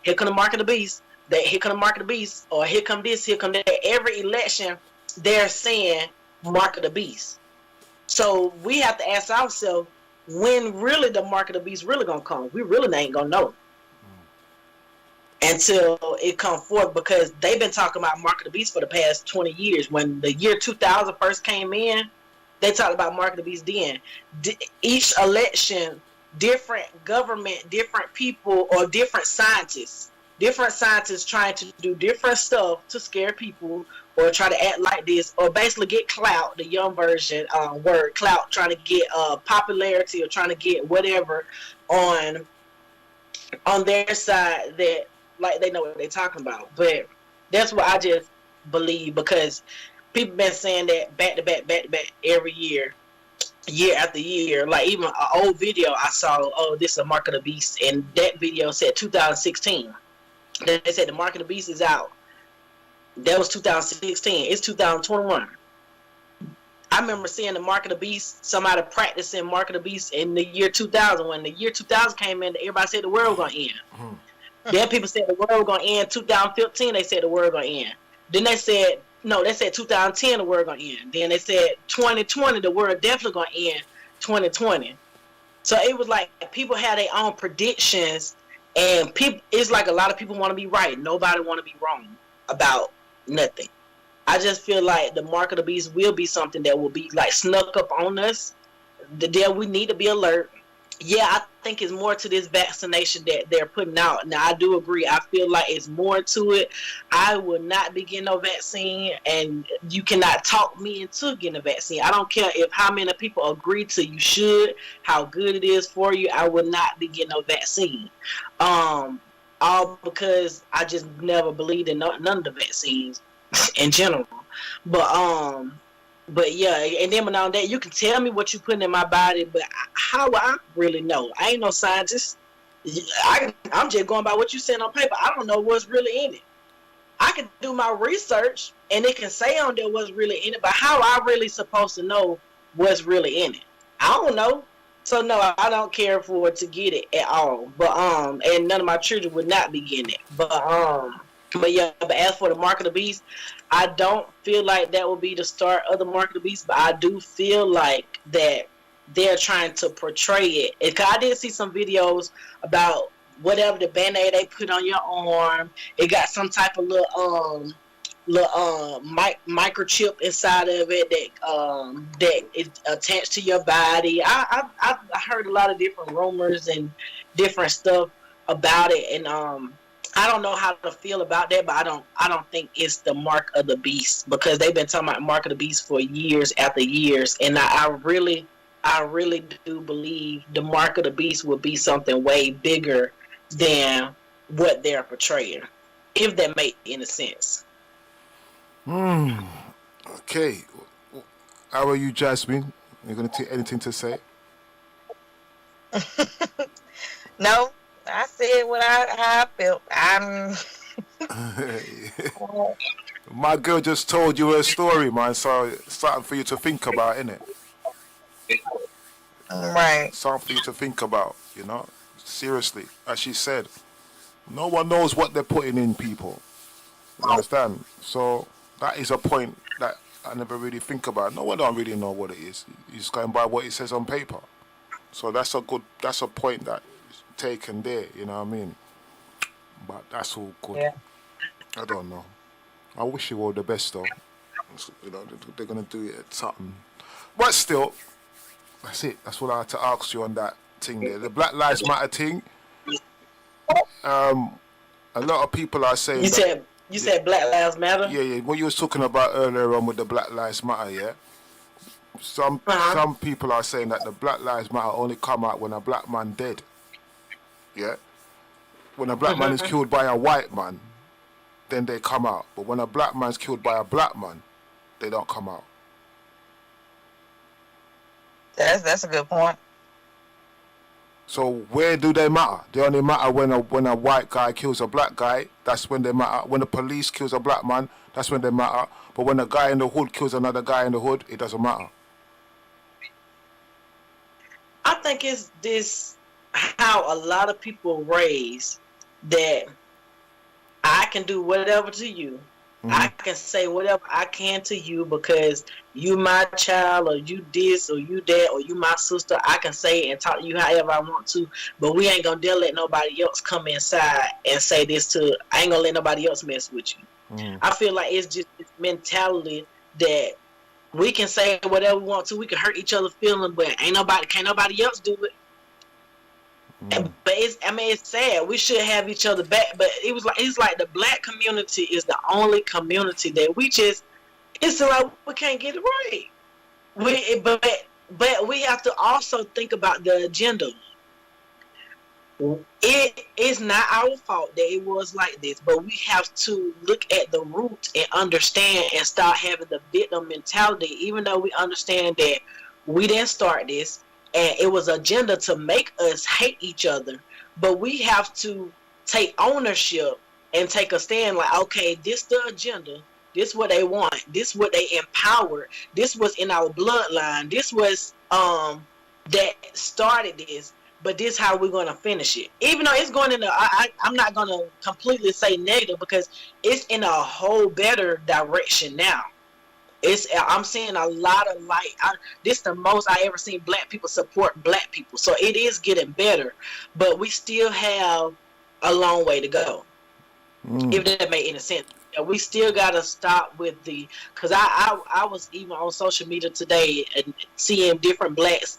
Here come the mark of the beast. Here come the mark of the beast. Or here come this, here come that. Every election, they're saying mark of the beast. So we have to ask ourselves when really the mark of the beast really gonna come. We really ain't gonna know until it come forth, because they've been talking about mark of the beast for the past 20 years. When the year 2000 first came in, they talked about mark of the beast then. Each election, different government, different people, or different scientists trying to do different stuff to scare people or try to act like this, or basically get clout, the young version word clout, trying to get popularity or trying to get whatever on their side, that like they know what they're talking about. But that's what I just believe, because people been saying that back to back every year after year. Like even an old video I saw, oh, this is a mark of the beast, and that video said 2016. They said the mark of the beast is out. That was 2016. It's 2021. I remember seeing the mark of the beast, somebody practicing mark of the beast in the year 2000. When the year 2000 came in, everybody said the world was going to end. Then people said the world was going to end. 2015, they said the world was going to end. Then they said, no, they said 2010, the world going to end. Then they said 2020, the world definitely going to end 2020. So it was like people had their own predictions, and people, it's like a lot of people want to be right. Nobody want to be wrong about nothing. I just feel like the mark of the beast will be something that will be like snuck up on us. We need to be alert. Yeah, I think it's more to this vaccination that they're putting out. Now, I do agree. I feel like it's more to it. I will not be getting no vaccine, and you cannot talk me into getting a vaccine. I don't care if how many people agree to you should, how good it is for you. I will not be getting no vaccine. All because I just never believed in none of the vaccines in general. But yeah, and then beyond that, you can tell me what you putting in my body, but how I really know? I ain't no scientist. I'm just going by what you said on paper. I don't know what's really in it. I can do my research, and it can say on there what's really in it, but how I really supposed to know what's really in it? I don't know. So no, I don't care for it to get it at all. But and none of my children would not be getting it. But yeah, but as for the mark of the beast, I don't feel like that will be the start of the mark of the beast, but I do feel like that they're trying to portray it. Because I did see some videos about whatever the band-aid they put on your arm. It got some type of little microchip inside of it that is attached to your body. I heard a lot of different rumors and different stuff about it, and I don't know how to feel about that, but I don't think it's the mark of the beast, because they've been talking about mark of the beast for years after years, and I really do believe the mark of the beast will be something way bigger than what they're portraying, if that makes any sense. Okay. How are you, Jasmine? You gonna take anything to say? No, I said how I felt. My girl just told you a story, man. So it's something for you to think about, innit? Right. Something for you to think about, you know? Seriously, as she said, no one knows what they're putting in people. You understand? So that is a point that I never really think about. No one don't really know what it is. You're just going by what it says on paper. So that's a point that is taken there, you know what I mean? But that's all good. Yeah. I don't know. I wish you all the best though. You know, they're gonna do it at something. But still, that's it. That's what I had to ask you on that thing there. The Black Lives Matter thing. A lot of people are saying You said Black Lives Matter? Yeah. What you was talking about earlier on with the Black Lives Matter, yeah? Some people are saying that the Black Lives Matter only come out when a black man dead. Yeah? When a black man is killed by a white man, then they come out. But when a black man's killed by a black man, they don't come out. That's a good point. So where do they matter? They only matter when a white guy kills a black guy. That's when they matter. When the police kills a black man, that's when they matter. But when a guy in the hood kills another guy in the hood, it doesn't matter. I think it's this how a lot of people raise that I can do whatever to you, I can say whatever I can to you because you my child, or you this, or you that, or you my sister. I can say and talk to you however I want to, but we ain't gonna dare let nobody else come inside and say this to. I ain't gonna let nobody else mess with you. I feel like it's just this mentality that we can say whatever we want to. We can hurt each other's feelings, but can't nobody else do it. But it's sad. We should have each other back. But it's like the black community is the only community that it's like we can't get it right. But we have to also think about the agenda. It is not our fault that it was like this, but we have to look at the root and understand and start having the victim mentality, even though we understand that we didn't start this and it was agenda to make us hate each other. But we have to take ownership and take a stand like, okay, this the agenda. This what they want. This what they empowered. This was in our bloodline. This was that started this. But this how we're going to finish it. Even though it's going in I'm not going to completely say negative because it's in a whole better direction now. I'm seeing a lot of light. This the most I ever seen black people support black people. So it is getting better. But we still have a long way to go. If that made any sense. We still got to stop with because I was even on social media today and seeing different blacks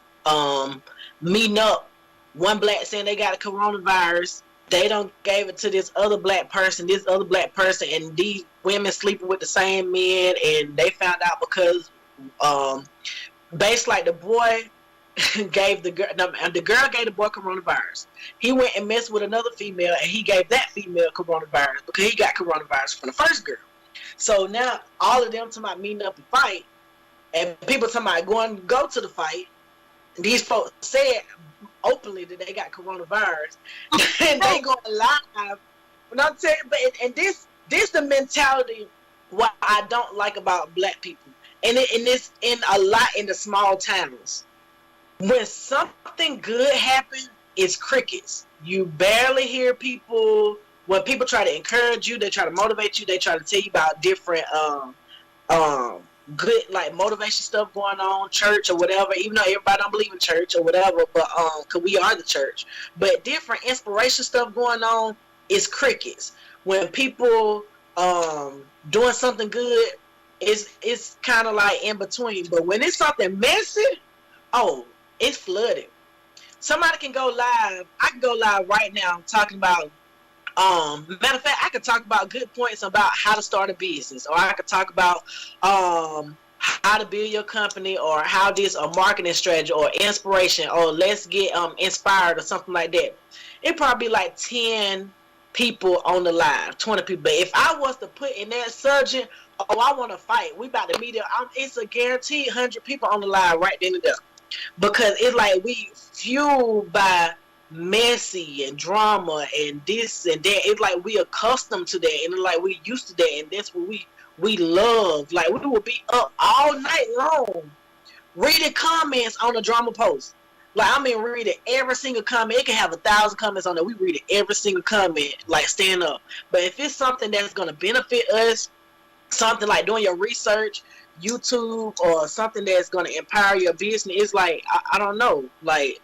meeting up. One black saying they got a coronavirus. They don't gave it to this other black person, and these women sleeping with the same men, and they found out because basically like the boy gave the girl gave the boy coronavirus. He went and messed with another female, and he gave that female coronavirus because he got coronavirus from the first girl. So now all of them talking about meeting up and fight, and people talking about go to the fight. These folks said openly that they got coronavirus, and they going live. When I'm telling you, and this the mentality what I don't like about black people, and it's in a lot in the small towns. When something good happens, it's crickets. You barely hear people. When people try to encourage you, they try to motivate you. They try to tell you about different good like motivation stuff going on, church or whatever, even though everybody don't believe in church or whatever, but cause we are the church. But different inspiration stuff going on is crickets. When people doing something good, it's kind of like in between. But when it's something messy, it's flooded. Somebody can go live. I can go live right now talking about matter of fact, I could talk about good points about how to start a business, or I could talk about how to build your company, or how this a marketing strategy, or inspiration, or let's get inspired, or something like that. It'd probably be like 10 people on the live, 20 people. But if I was to put in that subject, I want to fight, we about to meet up, it's a guaranteed 100 people on the live right then and there. Because it's like we fueled by messy and drama and this and that. It's like we accustomed to that, and it's like we used to that, and that's what we love. Like we will be up all night long reading comments on a drama post. Like reading every single comment. It can have 1,000 comments on there. We read every single comment, like stand up. But if it's something that's gonna benefit us, something like doing your research, YouTube, or something that's gonna empower your business, it's like I don't know, like.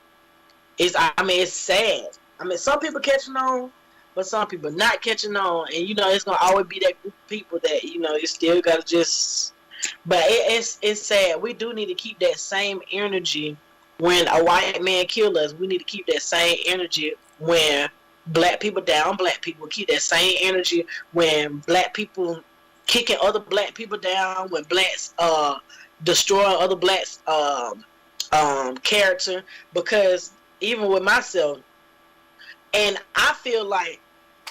It's sad. Some people catching on, but some people not catching on, and it's gonna always be that group of people that you still gotta just. But it's sad. We do need to keep that same energy when a white man kill us. We need to keep that same energy when black people down. Black people keep that same energy when black people kicking other black people down. When blacks destroying other blacks character, because. Even with myself, and I feel like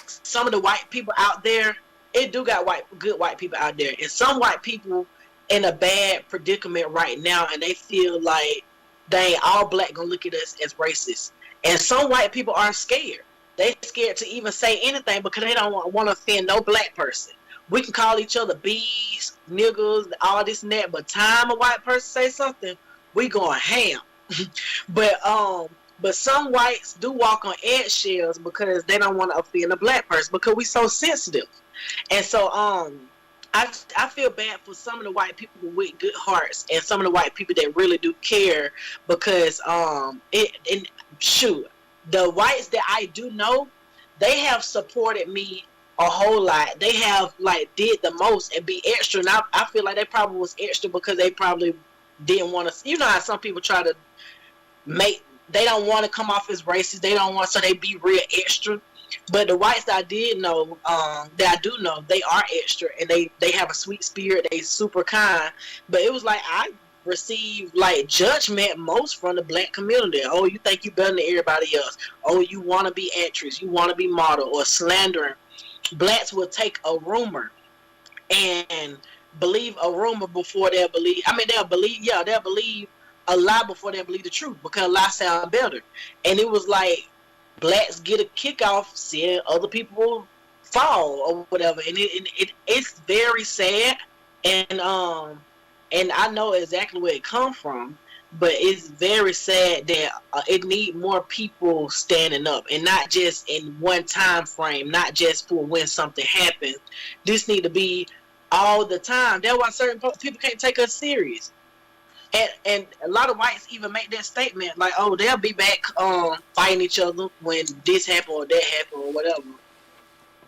some of the white people out there, it do got good white people out there, and some white people in a bad predicament right now, and they feel like they ain't all black gonna look at us as racist. And some white people are scared. They scared to even say anything because they don't want to offend no black person. We can call each other bees, niggas, all this and that, but time a white person say something, we going ham. But some whites do walk on eggshells because they don't want to offend a black person because we so sensitive. And so I feel bad for some of the white people with good hearts and some of the white people that really do care, because and shoot, the whites that I do know, they have supported me a whole lot. They have like did the most and be extra, and I feel like they probably was extra because they probably didn't want to. You know how some people try to make, they don't want to come off as racist. They don't want, so they be real extra. But the whites that I did know, that I do know, they are extra, and they have a sweet spirit. They super kind. But it was like I received like judgment most from the black community. Oh, you think you better than everybody else? Oh, you want to be actress? You want to be model? Or slandering? Blacks will take a rumor and believe a rumor before they'll believe. I mean, they'll believe a lie before they believe the truth, because a lie sounds better. And it was like blacks get a kick off seeing other people fall or whatever, and it's very sad. And I know exactly where it come from, but it's very sad that it need more people standing up, and not just in one time frame, not just for when something happens. This need to be all the time. That's why certain people can't take us serious. And a lot of whites even make that statement like, oh, they'll be back fighting each other when this happen or that happen or whatever.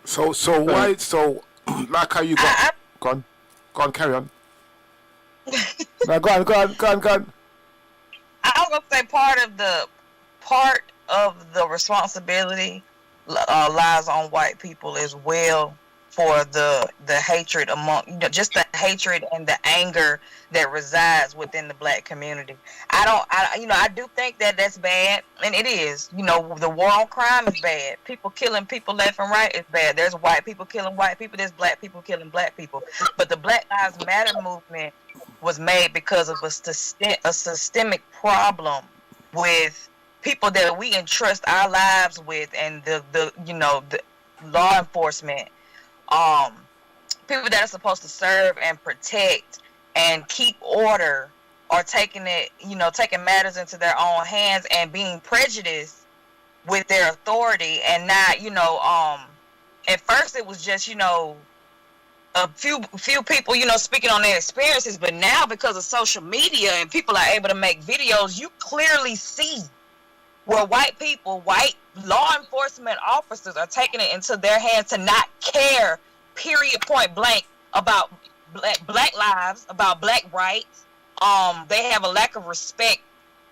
So why? So like how you got go on, carry on. Now go on. I was gonna say part of the responsibility lies on white people as well, for the hatred among, just the hatred and the anger that resides within the black community. I do think that that's bad, and it is. The war on crime is bad. People killing people left and right is bad. There's white people killing white people. There's black people killing black people. But the Black Lives Matter movement was made because of a systemic problem with people that we entrust our lives with, and the law enforcement, people that are supposed to serve and protect and keep order, are taking matters into their own hands and being prejudiced with their authority, and not, at first it was just, a few people, speaking on their experiences, but now because of social media and people are able to make videos, you clearly see where white law enforcement officers are taking it into their hands to not care, period, point blank, about black lives, about black rights. They have a lack of respect,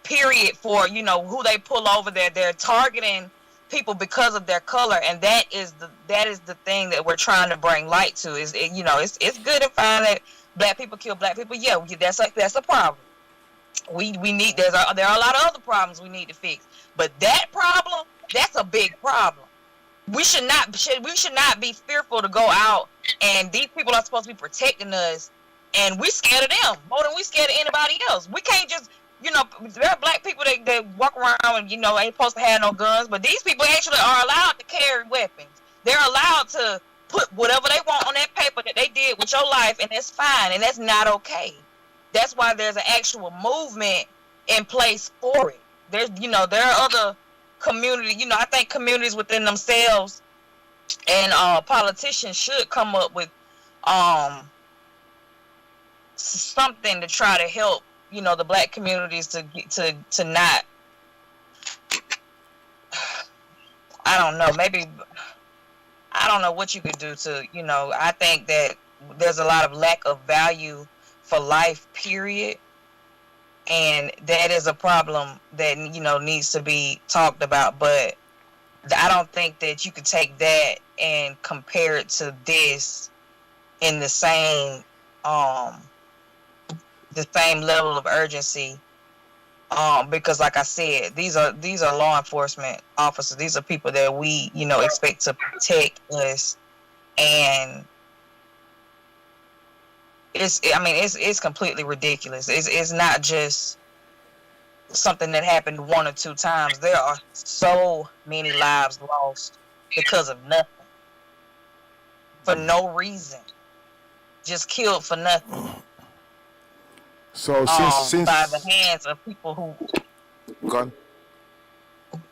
period, for who they pull over. They're targeting people because of their color, and that is the thing that we're trying to bring light to. It's good and fine that black people kill black people. Yeah, that's a problem. We need, there are a lot of other problems we need to fix, but that problem, that's a big problem. We should not be fearful to go out, and these people are supposed to be protecting us, and we scared of them more than we scared of anybody else. We can't just, there are black people that walk around and ain't supposed to have no guns, but these people actually are allowed to carry weapons. They're allowed to put whatever they want on that paper that they did with your life, and that's fine, and that's not okay. That's why there's an actual movement in place for it. There are other community, I think communities within themselves and politicians should come up with something to try to help, the black communities to not, I don't know, maybe, I don't know what you could do to, I think that there's a lot of lack of value for life, period. And that is a problem that, needs to be talked about. But I don't think that you could take that and compare it to this in the same level of urgency. Because like I said, these are law enforcement officers. These are people that we, expect to protect us. And it's completely ridiculous. It's not just something that happened one or two times. There are so many lives lost because of nothing, for no reason, just killed for nothing. So since by the hands of people who gone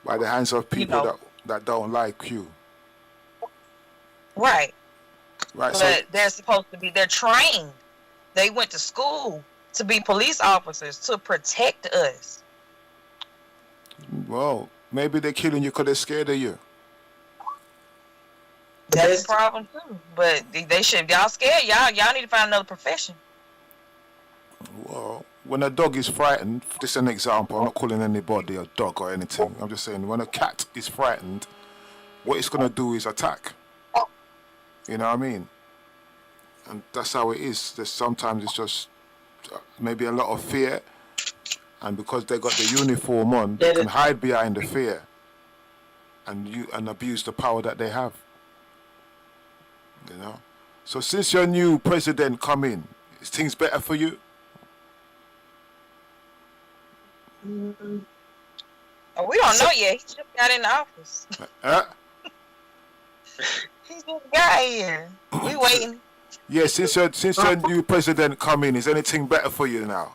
by the hands of people that don't like you, right? Right. So, But they're trained. They went to school to be police officers to protect us. well, maybe they're killing you because they're scared of you. That's a problem too. But they should. Y'all scared? Y'all need to find another profession. Well, when a dog is frightened, this is an example. I'm not calling anybody a dog or anything. I'm just saying when a cat is frightened, what it's gonna do is attack. You know what I mean? And that's how it is. There's sometimes it's just maybe a lot of fear, and because they got the uniform on, they can hide behind the fear, and abuse the power that they have. You know. So since your new president come in, is things better for you? We don't know yet. He just got in the office. He just got here. We waiting. Yeah, since your new president come in, is anything better for you now?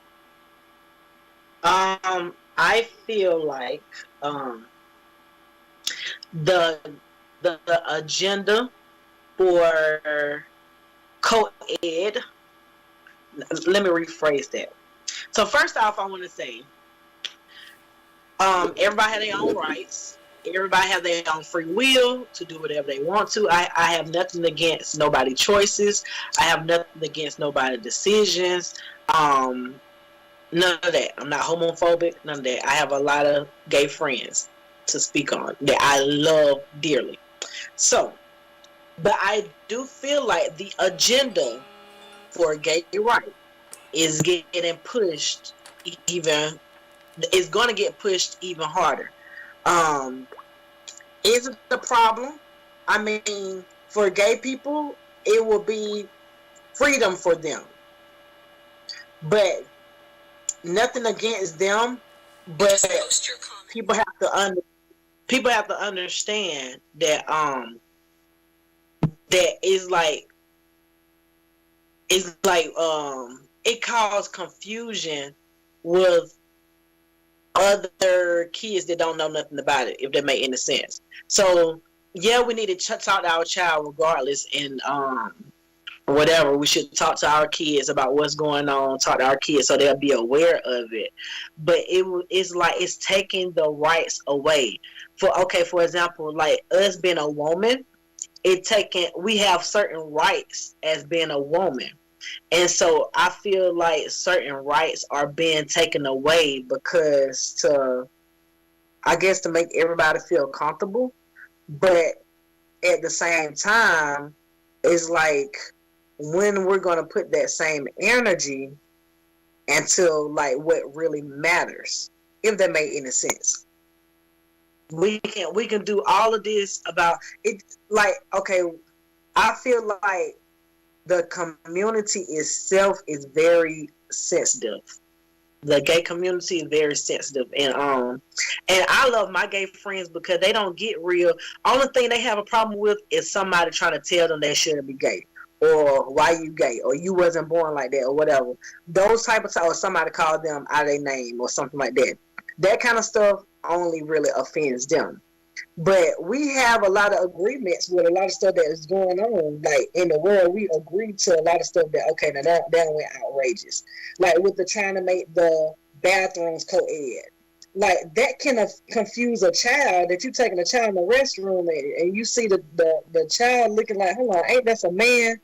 I feel like the agenda for co-ed. Let me rephrase that. So first off, I want to say, everybody have their own rights. Everybody have their own free will to do whatever they want to. I have nothing against nobody's choices. I have nothing against nobody's decisions. None of that. I'm not homophobic. None of that. I have a lot of gay friends to speak on that I love dearly. So, but I do feel like the agenda for gay rights is getting pushed even. It's going to get pushed even harder. Is it a problem? I mean, for gay people, it will be freedom for them. But nothing against them. But people have to understand that that is like it caused confusion with other kids that don't know nothing about it, if that make any sense. So yeah, we need to talk to our child regardless, and whatever, we should talk to our kids about what's going on, talk to our kids so they'll be aware of it. But it's like it's taking the rights away. For example, like us being a woman, we have certain rights as being a woman. And so I feel like certain rights are being taken away because to make everybody feel comfortable. But at the same time, it's like, when we're going to put that same energy into like what really matters, if that made any sense. We can do all of this about it. Like, okay, I feel like the community itself is very sensitive. The gay community is very sensitive, and I love my gay friends because they don't get real. Only thing they have a problem with is somebody trying to tell them they shouldn't be gay, or why you gay, or you wasn't born like that, or whatever. Those type of stuff, or somebody call them out of their name or something like that. That kind of stuff only really offends them. But we have a lot of agreements with a lot of stuff that is going on, like in the world. We agree to a lot of stuff that, okay, now that went outrageous. Like with the trying to make the bathrooms co-ed. Like that can confuse a child, that you taking a child in the restroom and you see the child looking like, hold on, ain't that a man?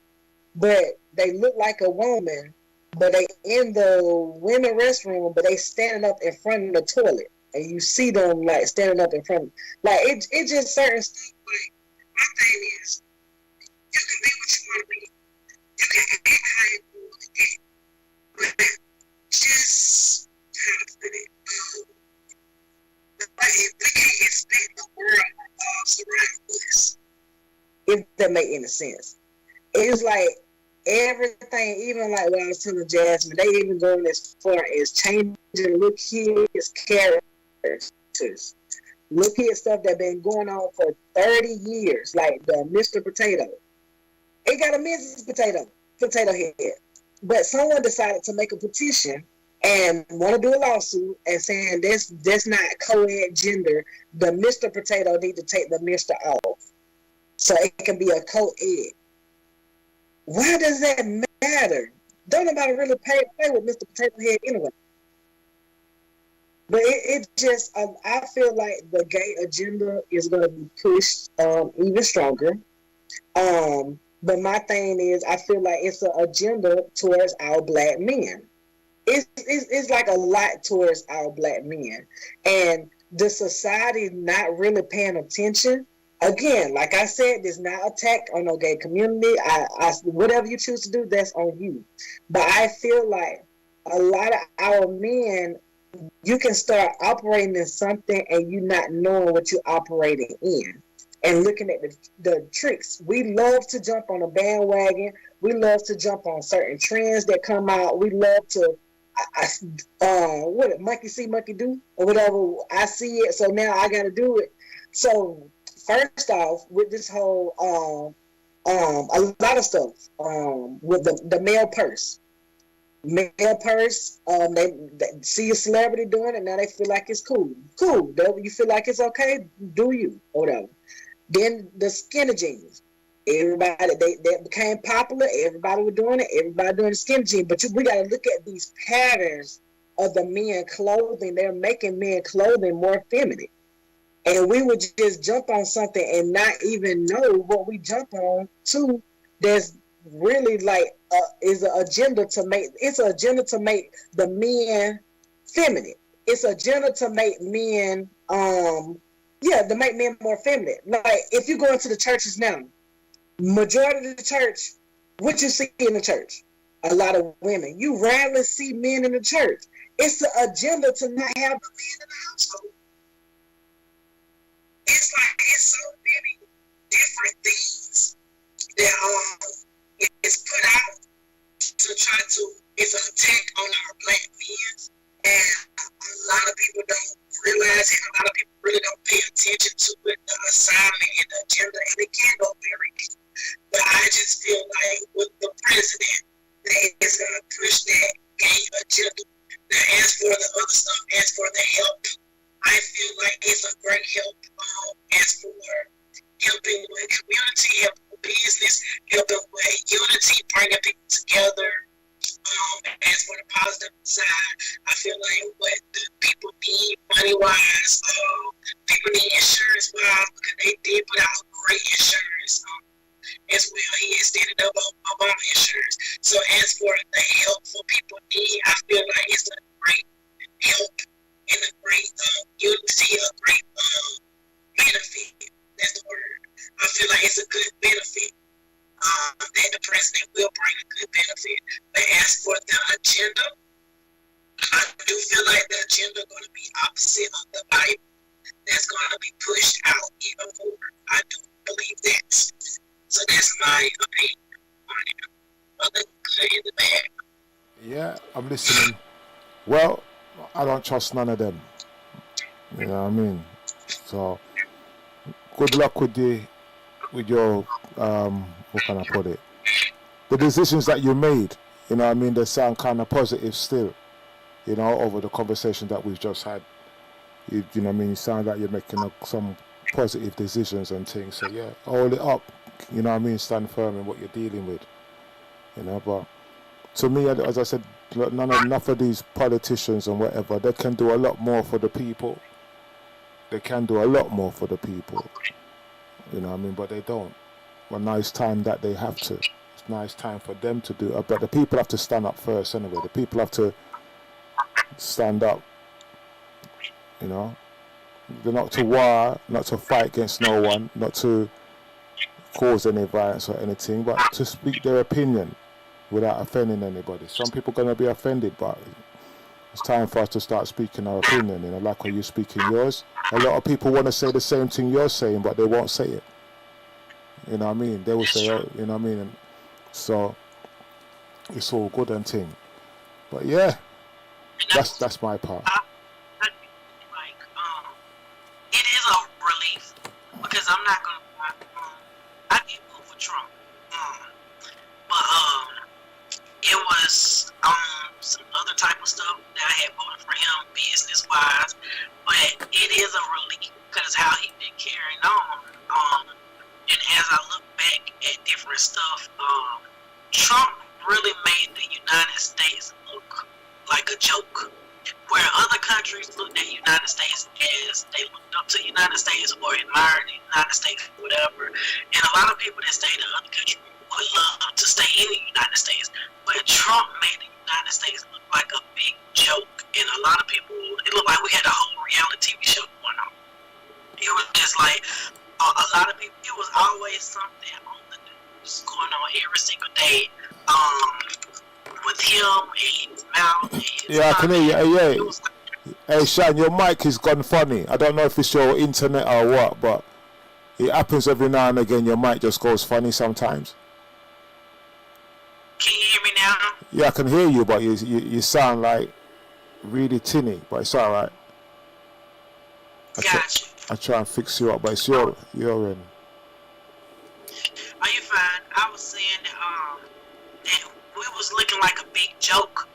But they look like a woman, but they in the women restroom, but they standing up in front of the toilet. And you see them like standing up in front, like it just certain stuff. Like my thing is, you can be what you want to be, you can get how you want to get, but just how to put it. Like we can't expect the world revolves around us, if that make any sense. It's like everything, even like when I was telling Jasmine, they even going as far as changing little kids' character. Look at stuff that been going on for 30 years, like the Mr. Potato. It got a Mrs. Potato Head. But someone decided to make a petition and want to do a lawsuit and saying that's not co-ed gender. The Mr. Potato need to take the Mr. off, so it can be a co-ed. Why does that matter? Don't nobody really play with Mr. Potato Head anyway. But it just, I feel like the gay agenda is going to be pushed even stronger. But my thing is, I feel like it's an agenda towards our black men. It's like a lot towards our black men. And the society not really paying attention. Again, like I said, there's not attack on no gay community. Whatever you choose to do, that's on you. But I feel like a lot of our men, you can start operating in something and you not knowing what you're operating in and looking at the tricks. We love to jump on a bandwagon. We love to jump on certain trends that come out. We love to, what monkey see, monkey do, or whatever. I see it, so now I got to do it. So first off, with this whole, a lot of stuff with the male purse. Male purse, they see a celebrity doing it, now they feel like it's cool. Cool. You feel like it's okay, do you, or whatever. Then the skinny jeans. Everybody, they became popular. Everybody was doing it. Everybody doing the skinny jeans. But we got to look at these patterns of the men clothing. They're making men clothing more feminine. And we would just jump on something and not even know what we jump on to. There's really like is an agenda to make. It's an agenda to make the men feminine. It's an agenda to make men to make men more feminine. Like if you go into the churches now, majority of the church, what you see in the church, a lot of women. You rarely see men in the church. It's the agenda to not have the men in the household. It's like it's so many different things that is put out to try to, it's an attack on our black men, and a lot of people don't realize it. A lot of people really don't pay attention to it, the assignment and the agenda, and it can go very deep. But I just feel like with the president, that is going to push that gay agenda. Now, as for the other stuff, as for the help, I feel like it's a great help. As for helping with community, helping with business, helping with unity, bringing people together. As for the positive side, I feel like what the people need money-wise, people need insurance-wise, because they did put out great insurance as well. He is standing up on Obama insurance. So as for the help for people need, I feel like it's a great help and a great unity, a great benefit. That's the word. I feel like it's a good benefit. That the president will bring a good benefit. But as for the agenda, I do feel like the agenda is going to be opposite of the Bible. That's going to be pushed out even more. I do believe that. So that's my opinion on it. On the good and the bad. Yeah, I'm listening. Well, I don't trust none of them. You know what I mean? So, good luck with your what can I put it? The decisions that you made, you know what I mean, they sound kind of positive still, you know, over the conversation that we've just had. You know what I mean, you sound like you're making some positive decisions and things. So yeah, hold it up, you know what I mean, stand firm in what you're dealing with, you know. But to me, as I said, enough of these politicians and whatever, they can do a lot more for the people. They can do a lot more for the people, you know what I mean, but they don't. Well, now it's time that they have to. It's now it's time for them to do it. But the people have to stand up first anyway. The people have to stand up, you know. They're not to war, not to fight against no one, not to cause any violence or anything, but to speak their opinion without offending anybody. Some people are going to be offended, but it's time for us to start speaking our opinion, you know, like when you're speaking yours. A lot of people want to say the same thing you're saying, but they won't say it. You know what I mean? They will say, oh, you know what I mean? And so it's all good and thing. But yeah, that's my part. It is a relief because I'm not gonna lie. I did vote for Trump, but it was some other type of stuff that I had voted for him business wise. But it is a relief because how he been carrying on. And as I look back at different stuff, as they looked up to the United States or admired the United States or whatever. And a lot of people that stayed in other countries would love to stay in the United States. But Trump made the United States look like a big joke. And a lot of people, it looked like we had a whole reality TV show going on. It was just like a lot of people, it was always something on the news going on every single day. With him and his mouth and his Yeah, I can hear you. it Yeah. was like, Hey, Shan, your mic has gone funny. I don't know if it's your internet or what, but it happens every now and again. Your mic just goes funny sometimes. can you hear me now? Yeah, I can hear you, but you sound like really tinny, but it's all right. Gotcha. I try and fix you up, but it's your end. Are you fine? I was saying that we was looking like a big joke.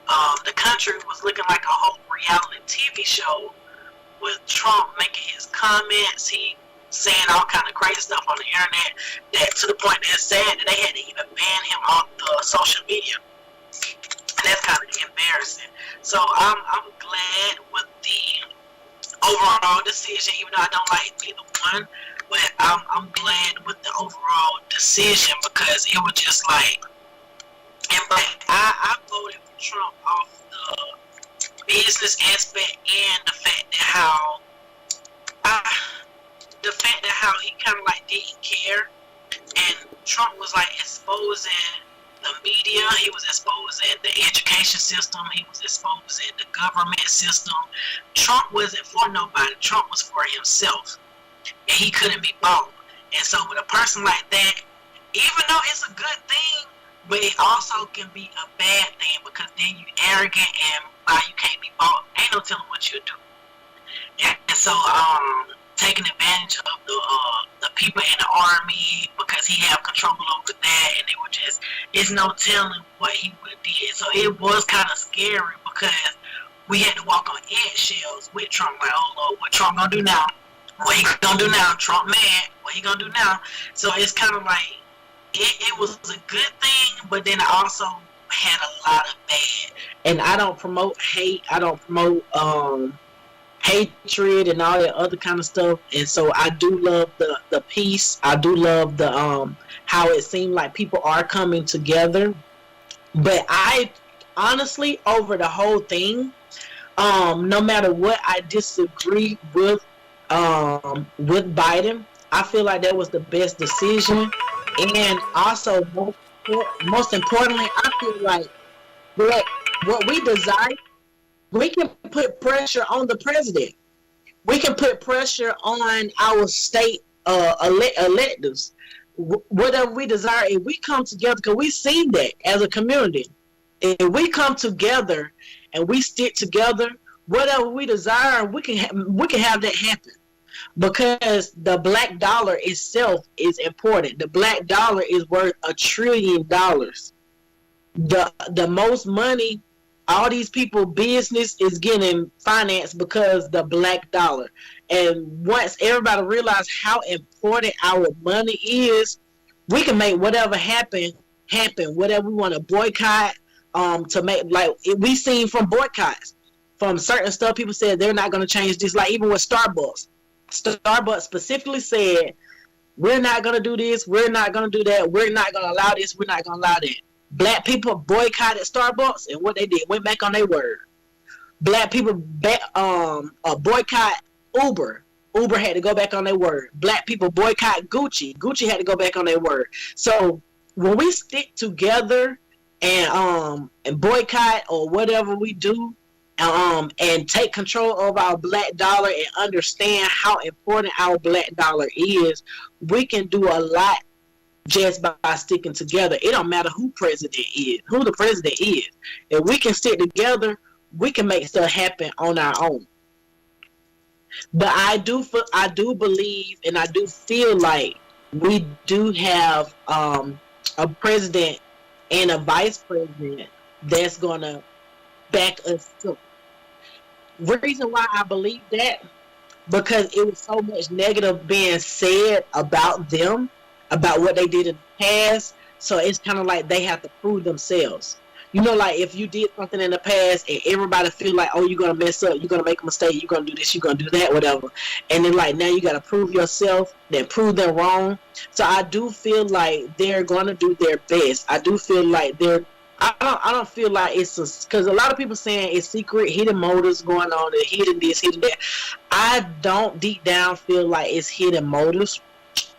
The country was looking like a whole reality TV show with Trump making his comments. He saying all kind of crazy stuff on the internet. That to the point that it's sad that they had to even ban him off the social media. And that's kind of embarrassing. So I'm glad with the overall decision, even though I don't like either one. But I'm glad with the overall decision because it was just like, and but I voted for Trump off the business aspect and the fact that how he kind of like didn't care, and Trump was like exposing the media, he was exposing the education system, he was exposing the government system. Trump wasn't for nobody. Trump was for himself, and he couldn't be bought. And so with a person like that, even though it's a good thing, but it also can be a bad thing because then you arrogant and you can't be bought. Ain't no telling what you'll do. And so taking advantage of the people in the army because he have control over that, and they were just, it's no telling what he would have did. So it was kind of scary because we had to walk on eggshells with Trump. Like, oh Lord, what Trump gonna do now? What he gonna do now? Trump mad. What he gonna do now? So it's kind of like it was a good thing, but then it also had a lot of bad. And I don't promote hate. I don't promote hatred and all that other kind of stuff. And so I do love the peace. I do love the how it seemed like people are coming together. But I honestly, over the whole thing, no matter what I disagree with Biden, I feel like that was the best decision. And also, most importantly, I feel like what we desire, we can put pressure on the president. We can put pressure on our state electors. Whatever we desire, if we come together, because we've seen that as a community. If we come together and we stick together, whatever we desire, we can have that happen. Because the black dollar itself is important. The black dollar is worth $1 trillion. The most money all these people business is getting financed because the black dollar. And once everybody realizes how important our money is, we can make whatever happen. Whatever we want to boycott, to make, like we seen from boycotts, from certain stuff, people said they're not going to change this. Like even with Starbucks specifically said, we're not going to do this, we're not going to do that, we're not going to allow this, we're not going to allow that. Black people boycotted Starbucks, and what they did, went back on their word. Black people boycott Uber. Uber had to go back on their word. Black people boycott Gucci. Gucci had to go back on their word. So when we stick together and boycott or whatever we do, and take control of our black dollar and understand how important our black dollar is, we can do a lot just by sticking together. It don't matter who the president is. If we can stick together, we can make stuff happen on our own. But I do believe, and I do feel like we do have a president and a vice president that's gonna back us up. Reason why I believe that, because it was so much negative being said about them, about what they did in the past. So it's kind of like they have to prove themselves. You know, like if you did something in the past and everybody feel like, oh, you're gonna mess up, you're gonna make a mistake, you're gonna do this, you're gonna do that, whatever. And then like now you gotta prove yourself, then prove them wrong. So I do feel like they're gonna do their best. I do feel like they're I don't feel like it's because a lot of people saying it's secret hidden motives going on and hidden this, hidden that. I don't deep down feel like it's hidden motives,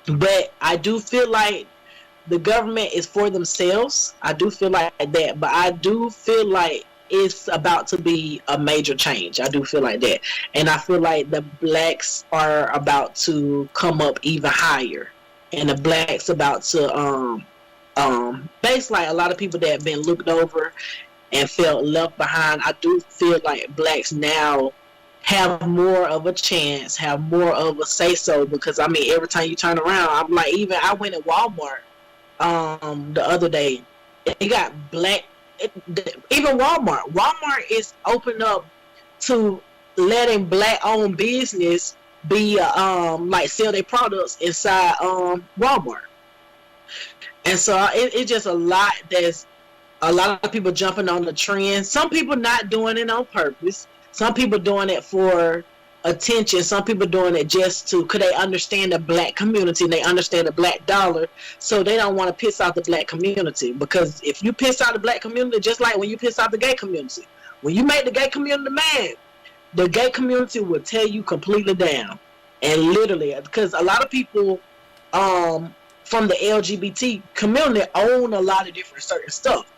but I do feel like the government is for themselves. I do feel like that, but I do feel like it's about to be a major change. I do feel like that, and I feel like the blacks are about to come up even higher, and the blacks about to basically like a lot of people that have been looked over and felt left behind. I do feel like blacks now have more of a chance, have more of a say so, because I mean every time you turn around, I'm like, even I went at Walmart the other day. It got black. Even Walmart is open up to letting black owned business be like sell their products inside Walmart. And so it's just a lot. There's a lot of people jumping on the trend. Some people not doing it on purpose. Some people doing it for attention. Some people doing it just to, because they understand the black community and they understand the black dollar, so they don't want to piss off the black community. Because if you piss off the black community, just like when you piss off the gay community, when you make the gay community mad, the gay community will tear you completely down. And literally, because a lot of people from the LGBT community own a lot of different certain stuff.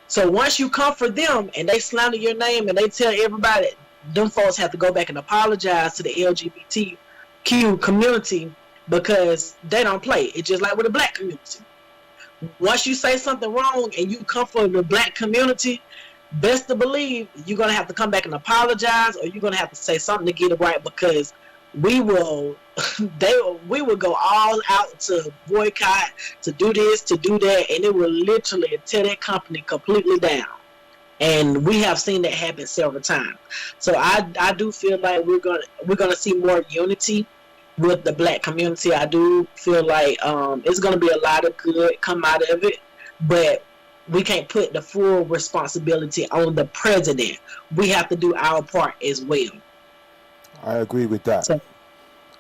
So once you come for them and they slander your name and they tell everybody, them folks have to go back and apologize to the LGBTQ community because they don't play. It's just like with the black community. Once you say something wrong and you come for the black community, best to believe you're going to have to come back and apologize, or you're going to have to say something to get it right, because we will go all out to boycott, to do this, to do that, and it will literally tear that company completely down. And we have seen that happen several times. So I do feel like we're gonna see more unity with the black community. I do feel like it's gonna be a lot of good come out of it, but we can't put the full responsibility on the president. We have to do our part as well. I agree with that. So,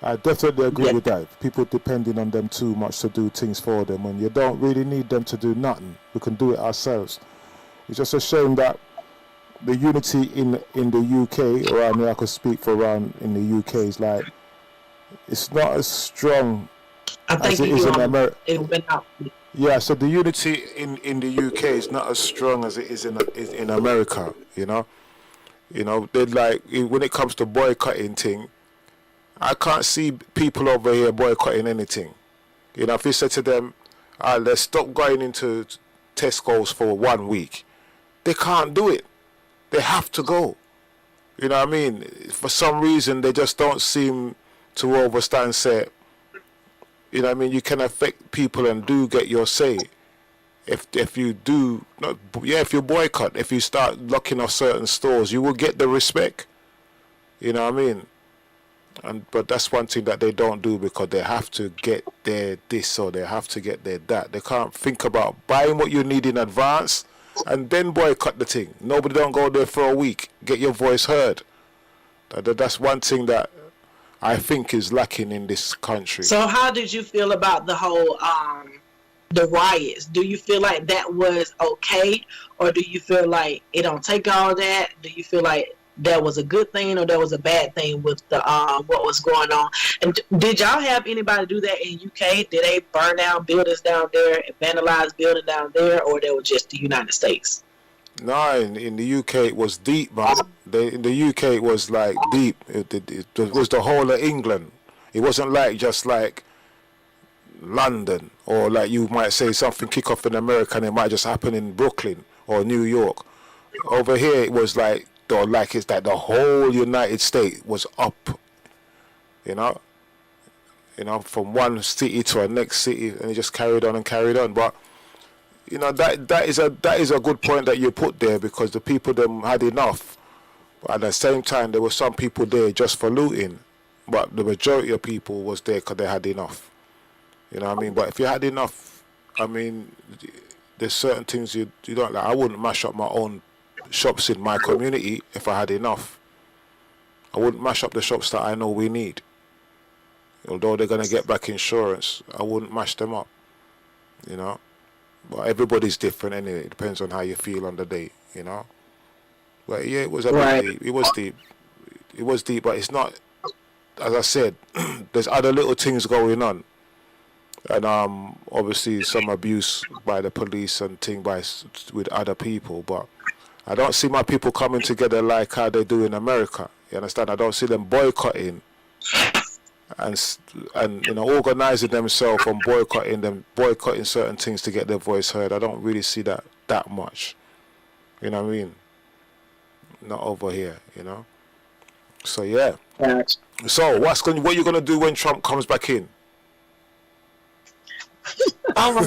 I definitely agree with that. People depending on them too much to do things for them when you don't really need them to do nothing. We can do it ourselves. It's just a shame that the unity in the UK, or I mean I could speak for around in the UK, is like, it's not as strong as it is in America. It went out. Yeah, so the unity in the UK is not as strong as it is in America, you know. You know, they're like, when it comes to boycotting thing, I can't see people over here boycotting anything. You know, if you said to them, let's stop going into Tesco's for 1 week, they can't do it. They have to go. You know what I mean? For some reason, they just don't seem to overstand, say, you know what I mean? You can affect people and do get your say. If you do, if you boycott, if you start locking off certain stores, you will get the respect. You know what I mean? But that's one thing that they don't do, because they have to get their this or they have to get their that. They can't think about buying what you need in advance and then boycott the thing. Nobody don't go there for a week. Get your voice heard. That's one thing that I think is lacking in this country. So how did you feel about the whole the riots? Do you feel like that was okay, or do you feel like it don't take all that? Do you feel like that was a good thing or that was a bad thing with the what was going on? And did y'all have anybody do that in UK? Did they burn down buildings down there and vandalize buildings down there, or that was just the United States? No, in the UK it was deep, man. In the UK it was like deep. It was the whole of England. It wasn't like just like London, or like you might say something kick off in America and it might just happen in Brooklyn or New York. Over here it was like, it's like the whole United States was up, you know, from one city to the next city, and it just carried on and carried on. But you know, that is a good point that you put there, because the people them had enough, but at the same time there were some people there just for looting, but the majority of people was there because they had enough. You know what I mean? But if you had enough, I mean, there's certain things you don't like. I wouldn't mash up my own shops in my community if I had enough. I wouldn't mash up the shops that I know we need. Although they're going to get back insurance, I wouldn't mash them up, you know. But everybody's different anyway. It depends on how you feel on the day, you know. But yeah, it was a bit deep. It was deep. It was deep, but it's not, as I said, there's other little things going on. And obviously some abuse by the police and with other people. But I don't see my people coming together like how they do in America. You understand? I don't see them boycotting and organizing themselves and boycotting certain things to get their voice heard. I don't really see that much. You know what I mean? Not over here, you know. So yeah. So what are you gonna do when Trump comes back in? I don't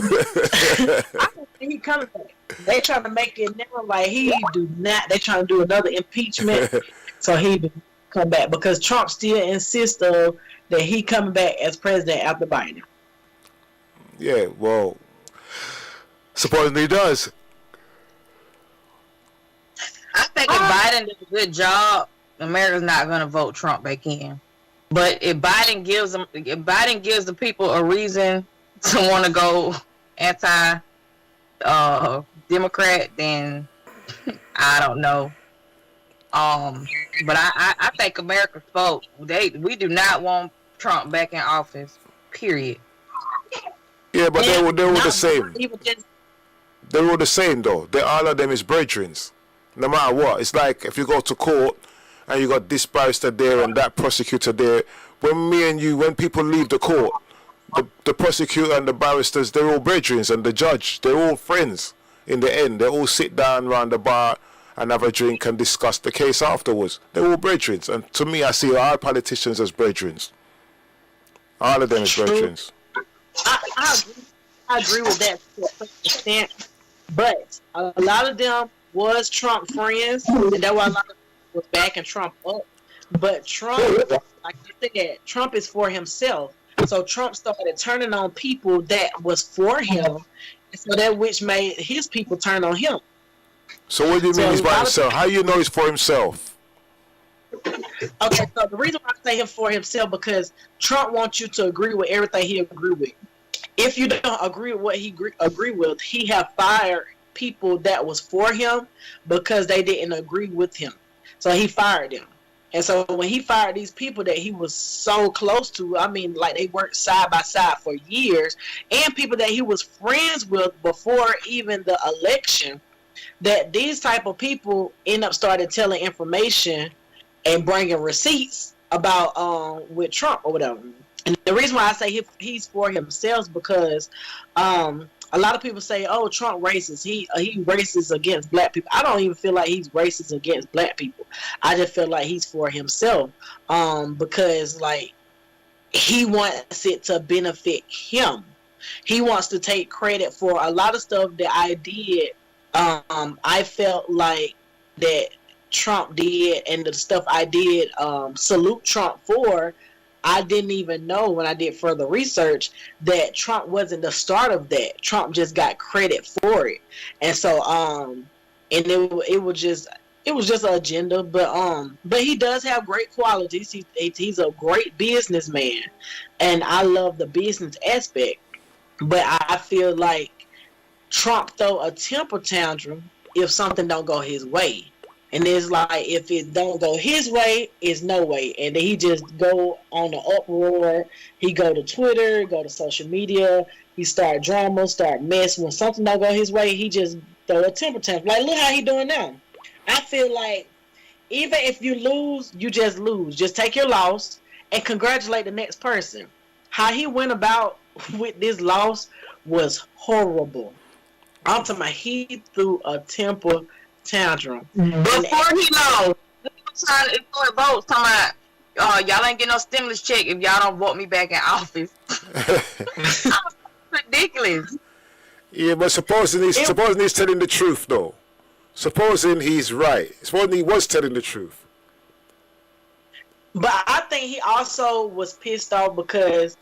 think he coming back. They trying to make it now like he do not. They trying to do another impeachment, so he come back because Trump still insists that he coming back as president after Biden. Yeah, well, supposedly he does. I think if Biden does a good job, America's not going to vote Trump back in. But if Biden gives the people a reason to want to go anti-Democrat, then I don't know. But I think America's vote. We do not want Trump back in office. Period. Yeah, but they were the same. They were the same though. All of them is brethrens. No matter what, it's like if you go to court and you got this barrister there and that prosecutor there. When people leave the court, the prosecutor and the barristers, they're all brethrens, and the judge, they're all friends. In the end, they all sit down around the bar and have a drink and discuss the case afterwards. They're all brethrens, and to me, I see all politicians as brethrens. All of them as brethrens. I agree with that to a certain extent, but a lot of them was Trump friends, and that's why a lot of them was backing Trump up. But Trump, like you said, Trump is for himself. So Trump started turning on people that was for him, so that which made his people turn on him. So what do you mean he's by himself? How you know he's for himself? Okay, so the reason why I say him for himself because Trump wants you to agree with everything he agree with. If you don't agree with what he agree with, he have fired people that was for him because they didn't agree with him. So he fired them. And so when he fired these people that he was so close to, I mean, like they worked side by side for years, and people that he was friends with before even the election, that these type of people end up started telling information and bringing receipts about with Trump or whatever. And the reason why I say he's for himself because a lot of people say, "Oh, Trump racist. He racist against black people." I don't even feel like he's racist against black people. I just feel like he's for himself because like he wants it to benefit him. He wants to take credit for a lot of stuff that I did. I felt like that Trump did, and the stuff I did salute Trump for. I didn't even know when I did further research that Trump wasn't the start of that. Trump just got credit for it, and so and it was just an agenda. But he does have great qualities. He's a great businessman, and I love the business aspect. But I feel like Trump throw a temper tantrum if something don't go his way. And it's like, if it don't go his way, it's no way. And then he just go on the uproar. He go to Twitter, go to social media. He start drama, start mess. When something don't go his way, he just throw a temper tantrum. Like, look how he doing now. I feel like even if you lose, you just lose. Just take your loss and congratulate the next person. How he went about with this loss was horrible. I'm talking about he threw a temper tantrum. Before he lost, trying to influence votes, talking about y'all ain't get no stimulus check if y'all don't vote me back in office. Ridiculous. Yeah, but supposing he's telling the truth though. Supposing he's right. Supposing he was telling the truth. But I think he also was pissed off because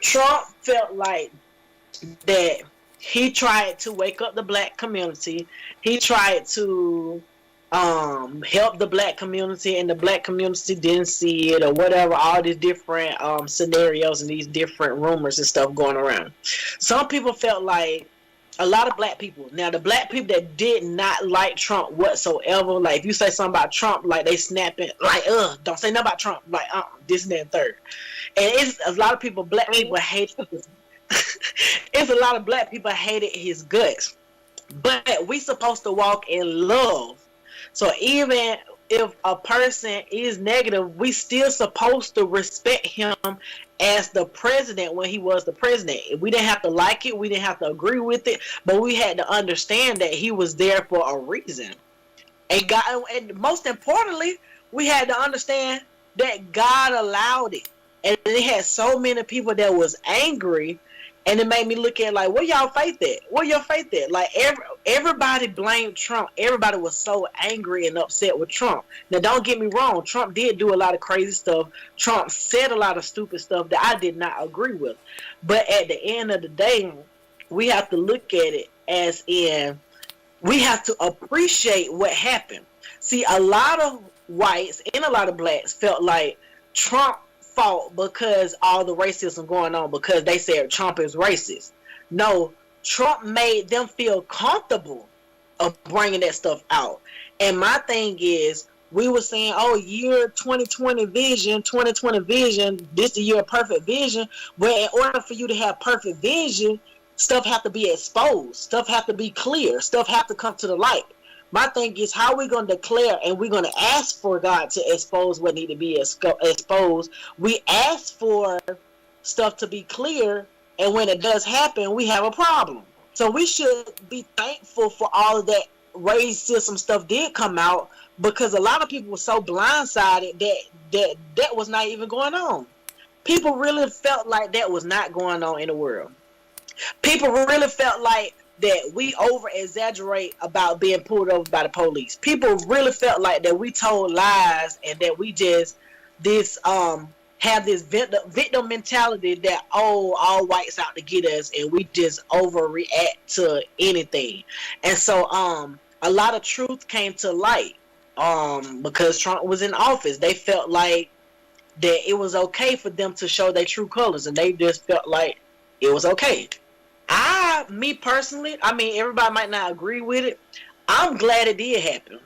Trump felt like that he tried to wake up the black community. He tried to help the black community, and the black community didn't see it or whatever. All these different scenarios and these different rumors and stuff going around. Some people felt like, a lot of black people. Now, the black people that did not like Trump whatsoever, like if you say something about Trump, like they snapping, like, don't say nothing about Trump, like, this and that and third. And it's a lot of people, black people hate it's a lot of black people hated his guts. But we supposed to walk in love. So even if a person is negative, we still supposed to respect him as the president when he was the president. We didn't have to like it, we didn't have to agree with it, but we had to understand that he was there for a reason. And most importantly, we had to understand that God allowed it. And it had so many people that was angry, and it made me look at like, where y'all faith at? Where your faith at? Like everybody blamed Trump. Everybody was so angry and upset with Trump. Now, don't get me wrong. Trump did do a lot of crazy stuff. Trump said a lot of stupid stuff that I did not agree with. But at the end of the day, we have to look at it as in, we have to appreciate what happened. See, a lot of whites and a lot of blacks felt like Trump fault because all the racism going on, because they said Trump is racist. No, Trump made them feel comfortable of bringing that stuff out. And my thing is, we were saying, oh, year 2020 vision, this the year of perfect vision. But in order for you to have perfect vision, stuff have to be exposed, stuff have to be clear, stuff have to come to the light. My thing is, how are we going to declare and we're going to ask for God to expose what need to be exposed? We ask for stuff to be clear, and when it does happen, we have a problem. So we should be thankful for all of that racism stuff did come out, because a lot of people were so blindsided that was not even going on. People really felt like that was not going on in the world. People really felt like that we over exaggerate about being pulled over by the police. People really felt like that we told lies, and that we just have this victim mentality that, oh, all whites out to get us, and we just overreact to anything. And so a lot of truth came to light because Trump was in office. They felt like that it was okay for them to show their true colors, and they just felt like it was okay. Me personally, I mean, everybody might not agree with it. I'm glad it did happen.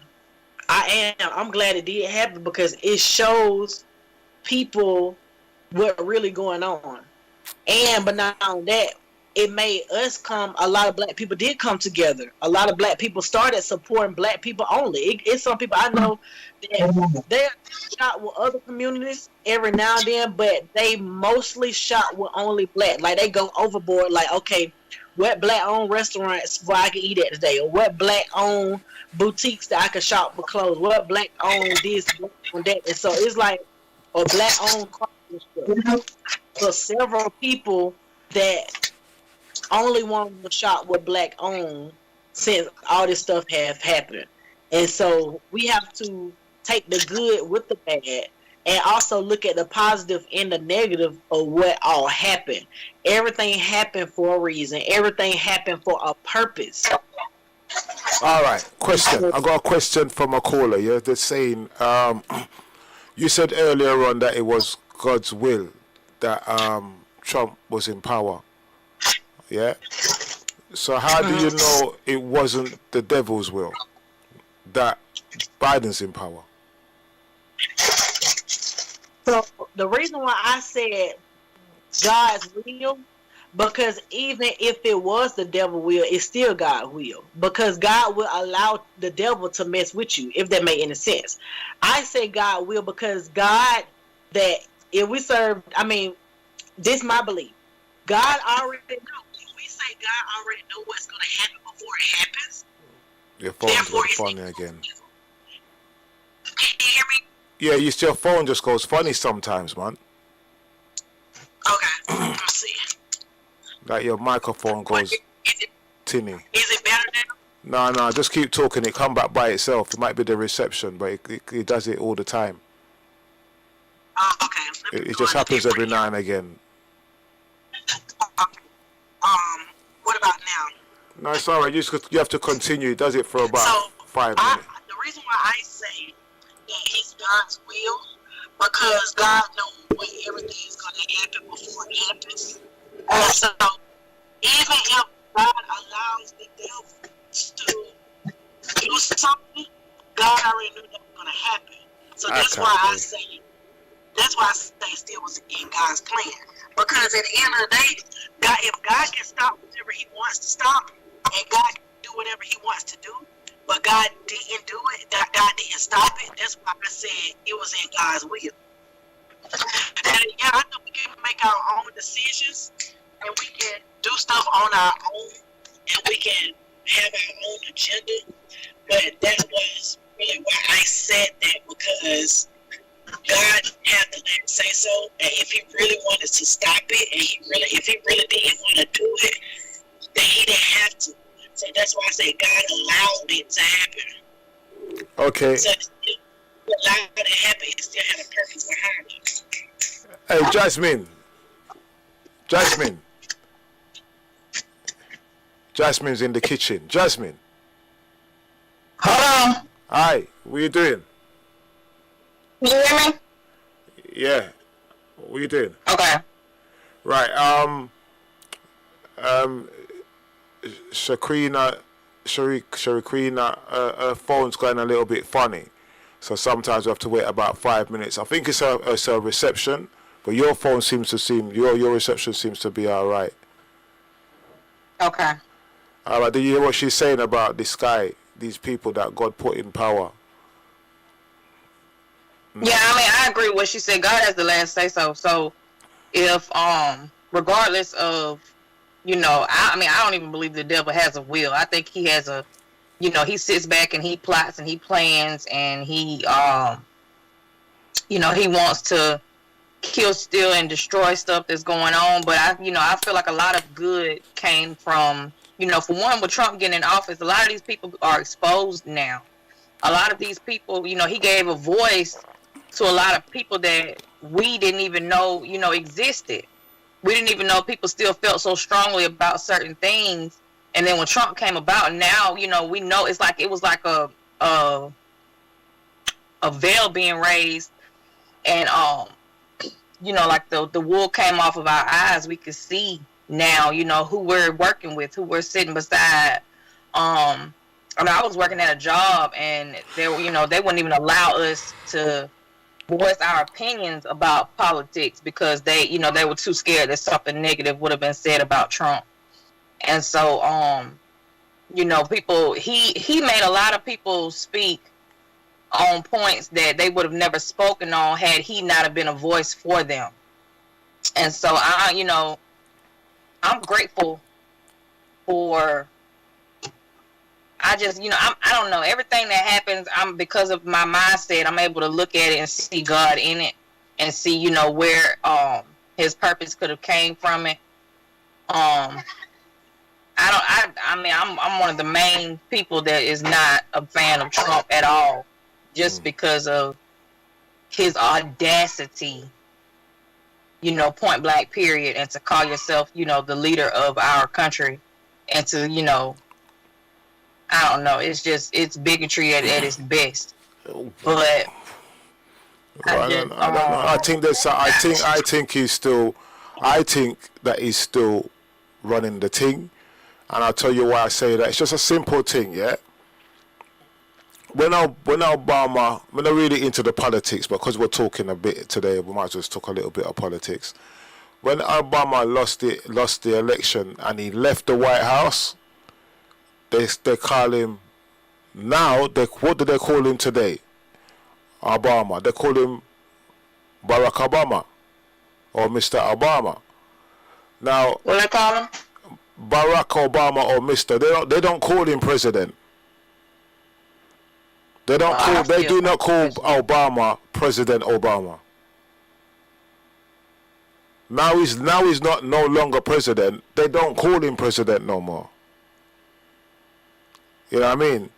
I'm glad it did happen, because it shows people what really going on. But not only that, it made us a lot of black people did come together. A lot of black people started supporting black people only. It's some people I know that they shop with other communities every now and then, but they mostly shop with only black. Like, they go overboard, like, okay, what black-owned restaurants where I can eat at today, or what black-owned boutiques that I can shop for clothes, what black-owned this, black-owned that. And so it's like, or black-owned cars and stuff. So several people that only want to shop with black-owned, since all this stuff have happened. And so we have to take the good with the bad, and also look at the positive and the negative of what all happened. Everything happened for a reason. Everything happened for a purpose. All right, question. I got a question from a caller. Yeah, they're saying, you said earlier on that it was God's will that Trump was in power. Yeah. So how do you know it wasn't the devil's will that Biden's in power? So the reason why I said God's will, because even if it was the devil's will, it's still God's will. Because God will allow the devil to mess with you, if that made any sense. I say God will because God, that if we serve, I mean, this is my belief. God already knows. If we say God already knows what's going to happen before it happens, Your phone's got funny again. Can you hear me? Yeah, your phone just goes funny sometimes, man. Okay, let's see. Like your microphone goes tinny. Is it better now? No, just keep talking. It come back by itself. It might be the reception, but it does it all the time. Oh, okay. It just happens every now and again. What about now? No, it's all right. You have to continue. He does it for about 5 minutes. The reason why I say that it's God's will, because God knows when everything is going to happen before it happens. So even if God allows the devil to do something, God already knew that was going to happen. So that's why I say it still was in God's plan. Because at the end of the day, if God can stop whatever He wants to stop, and God can do whatever He wants to do, but God didn't do it, God didn't stop it, that's why I said it was in God's will. And yeah, I know we can make our own decisions, and we can do stuff on our own, and we can have our own agenda, but that was really why I said that, because God had the last say so, and if He really wanted to stop it, and if He really didn't want to do it, then He didn't have to. So that's why I say God allowed it to happen. Okay. So it allowed it to happen, it still had a purpose behind it. Hey, Jasmine. Jasmine's in the kitchen. Jasmine. Hold on. Hi, what you doing? Can you hear me? Yeah. What you doing? Okay. Right. Sharina, her phone's going a little bit funny, so sometimes we have to wait about 5 minutes. I think it's a reception, but your reception seems to be all right. Okay. All right. Do you hear what she's saying about this guy, these people that God put in power? Yeah, I mean, I agree with what she said. God has the last say so. So if regardless of, I don't even believe the devil has a will. I think he has he sits back and he plots and he plans and he he wants to kill, steal, and destroy stuff that's going on. But I feel like a lot of good came from, for one, with Trump getting in office, a lot of these people are exposed now. A lot of these people, he gave a voice to a lot of people that we didn't even know, existed. We didn't even know people still felt so strongly about certain things. And then when Trump came about, now, we know it's like, it was like a veil being raised. And, like the wool came off of our eyes. We could see now, who we're working with, who we're sitting beside. I was working at a job and they wouldn't even allow us to voice our opinions about politics because they were too scared that something negative would have been said about Trump. And so, people, he made a lot of people speak on points that they would have never spoken on had he not have been a voice for them. And so I'm grateful for, I don't know, everything that happens, because of my mindset, I'm able to look at it and see God in it and see, where his purpose could have came from it. I'm one of the main people that is not a fan of Trump at all, just because of his audacity, point blank period, and to call yourself, the leader of our country, and to, I don't know, it's bigotry at its best. But I don't know. I think that he's still running the thing. And I'll tell you why I say that. It's just a simple thing, yeah? When Obama, we're not really into the politics, but because we're talking a bit today, we might as well talk a little bit of politics. When Obama lost the election and he left the White House, they call him now. What do they call him today? Obama. They call him Barack Obama or Mr. Obama. Now, what do they call him? Barack Obama or Mr. They don't call him president. They do not call Obama President Obama. Now he's not no longer president. They don't call him president no more. You know what I mean?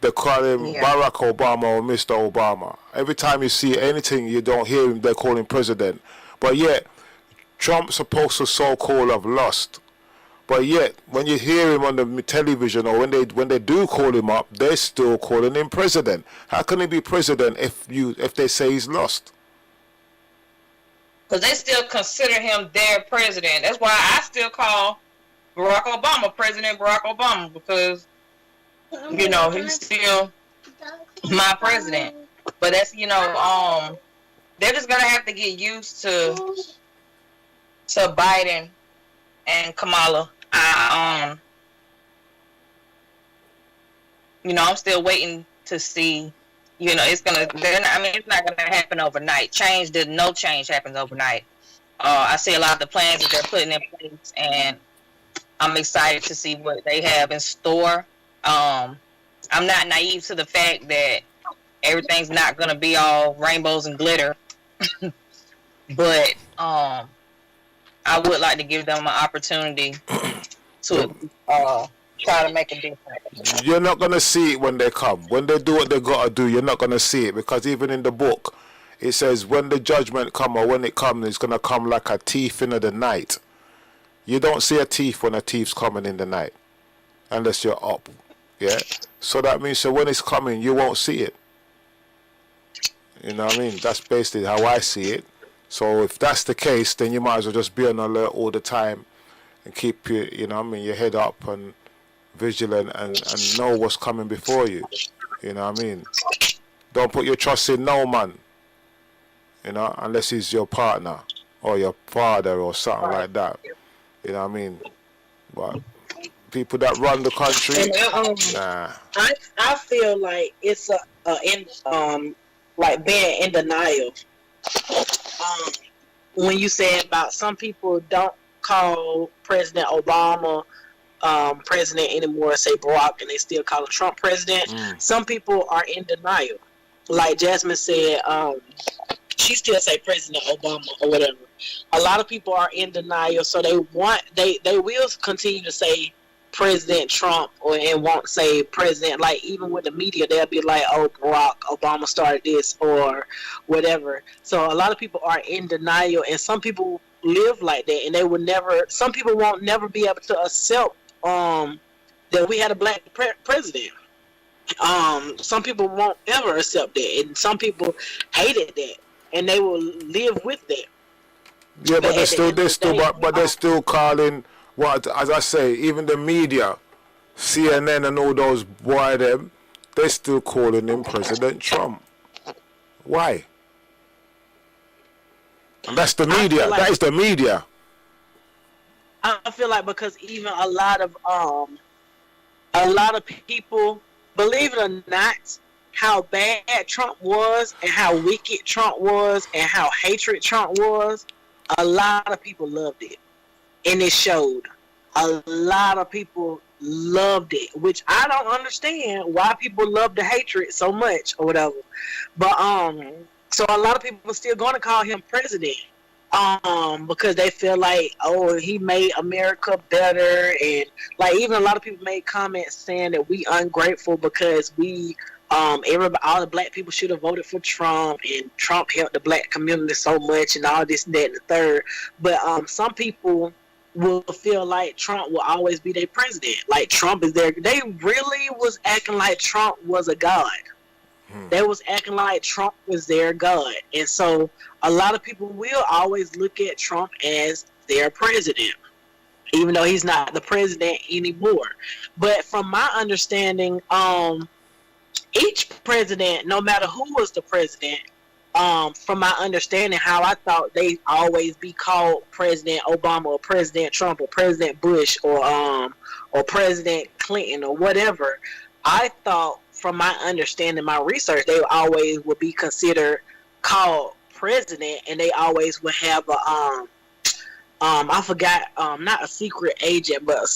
They call him Barack Obama or Mr. Obama. Every time you see anything, you don't hear him, they call him president. But yet, Trump's supposed to so-called have lost. But yet, when you hear him on the television or when they do call him up, they're still calling him president. How can he be president if they say he's lost? Because they still consider him their president. That's why I still call Barack Obama President Barack Obama, because he's still my president. But that's they're just gonna have to get used to Biden and Kamala. I'm still waiting to see. It's not gonna happen overnight. No change happens overnight. I see a lot of the plans that they're putting in place, and I'm excited to see what they have in store. I'm not naive to the fact that everything's not gonna be all rainbows and glitter, but I would like to give them an opportunity to try to make a difference. You're not going to see it when they come. When they do what they got to do, you're not going to see it, because even in the book, it says when the judgment come, or when it comes, it's going to come like a thief in the night. You don't see a thief when a thief's coming in the night, unless you're up. Yeah? So that means when it's coming, you won't see it. You know what I mean? That's basically how I see it. So if that's the case, then you might as well just be on alert all the time and keep your head up and vigilant and know what's coming before you. You know what I mean? Don't put your trust in no man, unless he's your partner or your father or something like that. You know what I mean? But people that run the country, nah. I feel like it's like being in denial. When you said about some people don't call President Obama president anymore, say Barack, and they still call him Trump president. Some people are in denial. Like Jasmine said, she still say President Obama or whatever. A lot of people are in denial, so they will continue to say President Trump and won't say president. Like even with the media, they'll be like, oh, Barack Obama started this or whatever. So a lot of people are in denial, and some people live like that, and they will never. Some people won't never be able to accept that we had a black president. Some people won't ever accept that, and some people hated that, and they will live with that. Yeah, but they're still calling. What, as I say, even the media, CNN and all those they're still calling him President Trump. Why? And that's the media. That is the media. I feel like because even a lot of people, believe it or not, how bad Trump was and how wicked Trump was and how hatred Trump was, a lot of people loved it. And it showed. A lot of people loved it, which I don't understand why people love the hatred so much or whatever. But so a lot of people are still going to call him president because they feel like, oh, he made America better. And like even a lot of people made comments saying that we ungrateful because we all the black people should have voted for Trump, and Trump helped the black community so much and all this and that and the third. But some people will feel like Trump will always be their president. Like Trump is there. They really was acting like Trump was a god. They was acting like Trump was their god. And so a lot of people will always look at Trump as their president, even though he's not the president anymore. But from my understanding, each president, no matter who was the president, from my understanding, how I thought they always be called President Obama or President Trump or President Bush or President Clinton or whatever. I thought, from my understanding, my research, they always would be considered called president, and they always would have a I forgot, not a secret agent, but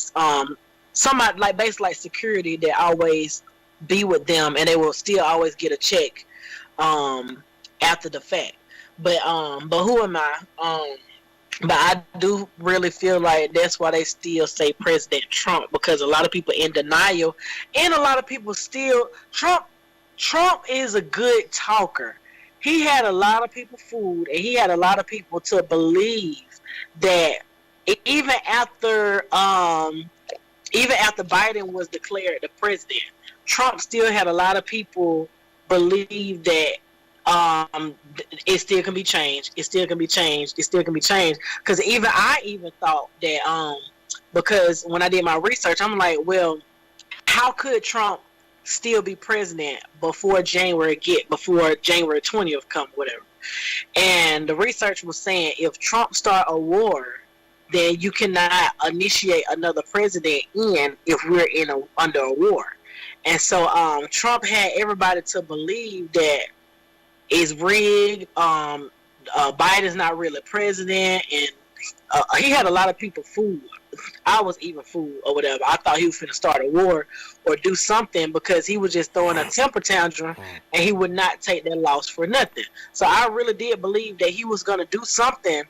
somebody like basically like security that always be with them, and they will still always get a check after the fact. But who am I? But I do really feel like that's why they still say President Trump, because a lot of people in denial, and a lot of people still Trump is a good talker. He had a lot of people fooled, and he had a lot of people to believe that even after Biden was declared the president, Trump still had a lot of people believe that it still can be changed. It still can be changed. It still can be changed. Because I even thought that because when I did my research, I'm like, well, how could Trump still be president before January 20th come, whatever? And the research was saying if Trump start a war, then you cannot initiate another president if we're under a war. And so Trump had everybody to believe that it's rigged. Biden's not really president, and he had a lot of people fooled. I was even fooled or whatever. I thought he was finna start a war or do something because he was just throwing a temper tantrum and he would not take that loss for nothing. So I really did believe that he was gonna do something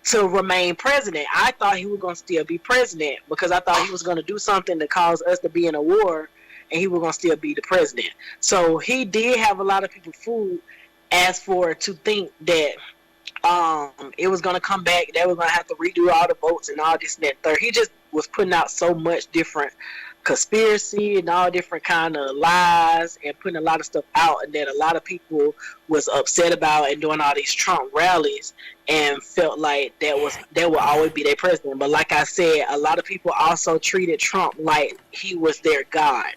to remain president. I thought he was gonna still be president because I thought he was gonna do something to cause us to be in a war and he was gonna still be the president. So he did have a lot of people fooled to think that it was gonna come back, they were gonna have to redo all the votes and all this and that third. He just was putting out so much different conspiracy and all different kind of lies and putting a lot of stuff out, and that a lot of people was upset about and doing all these Trump rallies and felt like that will always be their president. But like I said, a lot of people also treated Trump like he was their god.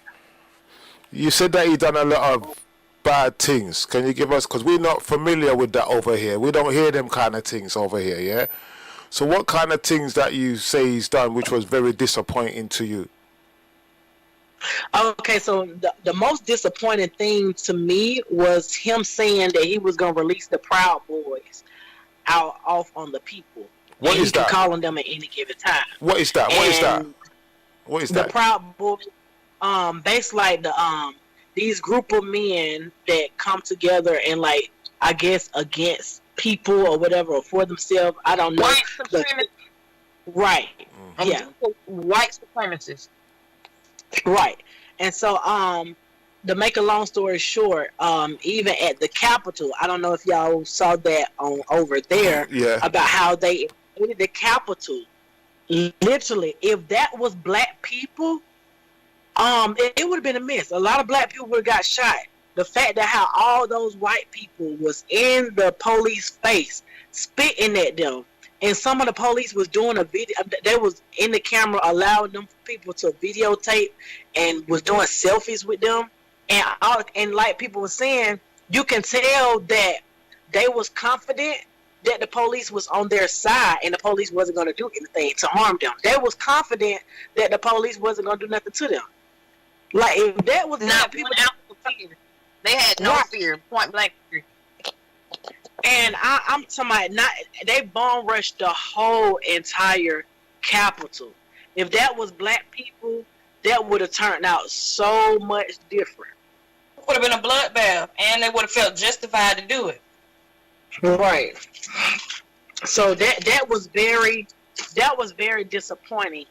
You said that he done a lot of bad things. Can you give us, because we're not familiar with that over here. We don't hear them kind of things over here, yeah? So what kind of things that you say he's done which was very disappointing to you? Okay, so the most disappointing thing to me was him saying that he was going to release the Proud Boys off on the people. What is that? Calling them at any given time. What is that? What is that? What is that? The Proud Boys, basically like these group of men that come together and like, I guess, against people or whatever, or for themselves. I don't know. White supremacists. Right. Yeah. White supremacists. Right. And so, to make a long story short, even at the Capitol, I don't know if y'all saw that over there, about how they invaded the Capitol. Literally, if that was black people, it would have been a miss. A lot of black people would have got shot. The fact that how all those white people was in the police face, spitting at them, and some of the police was doing a video. They was in the camera, allowing them people to videotape, and was doing selfies with them. And like people were saying, you can tell that they was confident that the police was on their side, and the police wasn't going to do anything to harm them. They was confident that the police wasn't going to do nothing to them. Like if that was not people out of fear. They had no fear, point blank fear. And I'm talking about they bomb rushed the whole entire Capitol. If that was black people, that would have turned out so much different. It would have been a bloodbath, and they would have felt justified to do it. Right. So that was very disappointing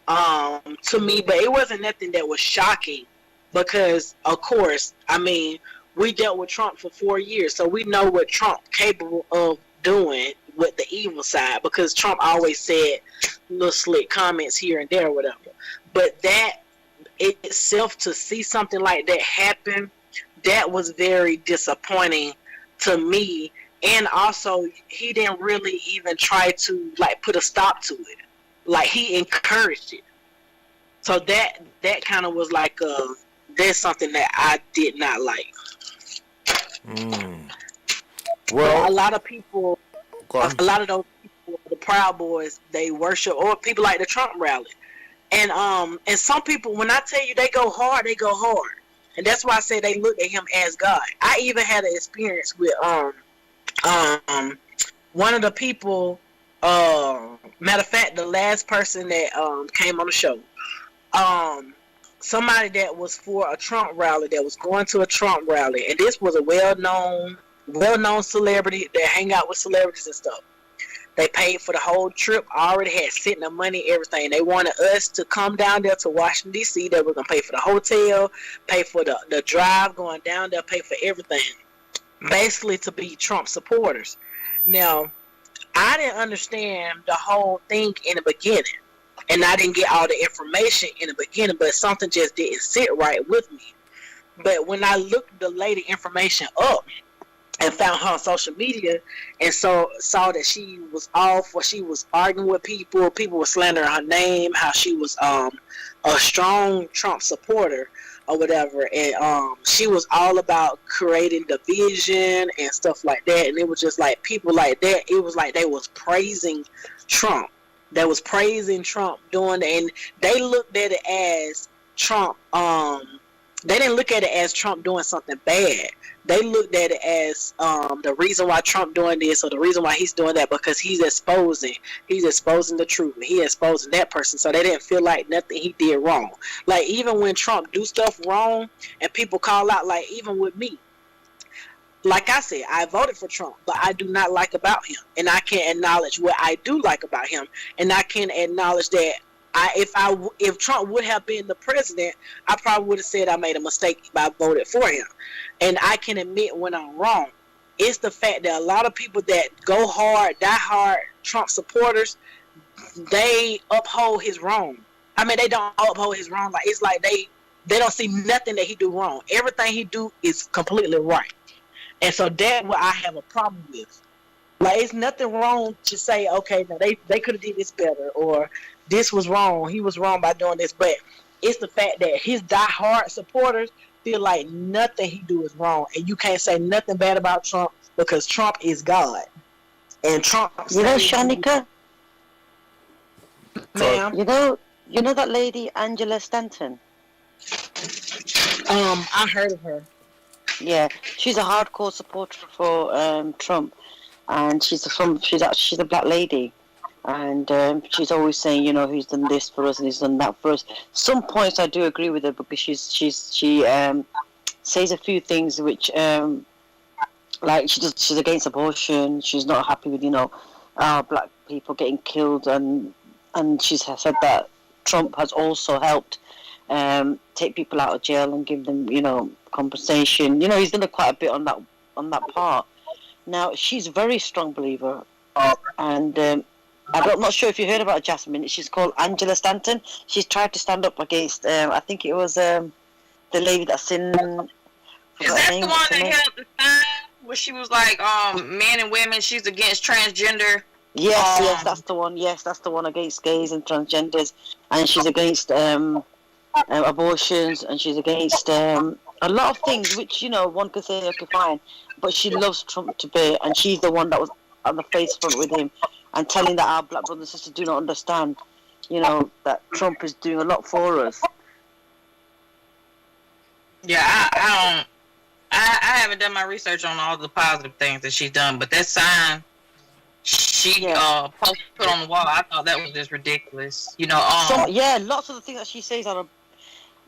to me, but it wasn't nothing that was shocking because, of course, I mean, we dealt with Trump for 4 years, so we know what Trump capable of doing with the evil side, because Trump always said little slick comments here and there or whatever. But that itself, to see something like that happen, that was very disappointing to me. And also, he didn't really even try to like put a stop to it. Like he encouraged it. So that kind of was like that's something that I did not like. Well, a lot of people, a lot of those people, the Proud Boys, they worship, or people like the Trump rally, and some people, when I tell you they go hard, and that's why I say they look at him as God. I even had an experience with one of the people. Matter of fact, the last person that came on the show, somebody that was for a Trump rally, that was going to a Trump rally, and this was a well-known celebrity that hang out with celebrities and stuff. They paid for the whole trip, already had sent the money, everything. They wanted us to come down there to Washington, D.C. They were going to pay for the hotel, pay for the drive going down there, pay for everything, basically to be Trump supporters. Now, I didn't understand the whole thing in the beginning, and I didn't get all the information in the beginning, but something just didn't sit right with me. But when I looked the lady information up and found her on social media, and so saw that she was off, or she was arguing with people were slandering her name, how she was a strong Trump supporter or whatever, and she was all about creating division and stuff like that, and it was just like people like that, it was like they was praising Trump. They was praising Trump doing, and they looked at it as Trump. They didn't look at it as Trump doing something bad. They looked at it as the reason why Trump doing this, or the reason why he's doing that, because he's exposing the truth. He exposing that person, so they didn't feel like nothing he did wrong. Like even when Trump do stuff wrong, and people call out, like even with me, like I said, I voted for Trump, but I do not like about him, and I can acknowledge what I do like about him, and I can acknowledge that if Trump would have been the president, I probably would have said I made a mistake if I voted for him, and I can admit when I'm wrong. It's the fact that a lot of people that go hard, die hard Trump supporters, they uphold his wrong. I mean, they don't uphold his wrong. Like it's like they don't see nothing that he do wrong. Everything he do is completely right. And so that's what I have a problem with. Like, it's nothing wrong to say, okay, no, they could have did this better, or this was wrong. He was wrong by doing this. But it's the fact that his diehard supporters feel like nothing he do is wrong, and you can't say nothing bad about Trump because Trump is God. And Trump, you know, Sharenika, ma'am, you know that lady Angela Stanton. I heard of her. Yeah, she's a hardcore supporter for Trump, and she's a black lady, and she's always saying, you know, he's done this for us and he's done that for us. Some points I do agree with her, because she says a few things which like she's against abortion. She's not happy with, you know, black people getting killed, and she's said that Trump has also helped take people out of jail and give them, you know, compensation. You know, he's done quite a bit on that part. Now, she's a very strong believer, and I'm not sure if you heard about Jasmine. She's called Angela Stanton. She's tried to stand up against, I think it was the lady that's in... Is that the one that held the sign where she was like, men and women, she's against transgender? Yes, that's the one. Yes, that's the one, against gays and transgenders. And she's against abortions, and she's against a lot of things, which, you know, one could say, okay, fine. But she loves Trump to bit, and she's the one that was on the face front with him, and telling that our black brothers and sisters do not understand, you know, that Trump is doing a lot for us. Yeah, I haven't done my research on all the positive things that she's done, but that sign she put on the wall, I thought that was just ridiculous. You know, lots of the things that she says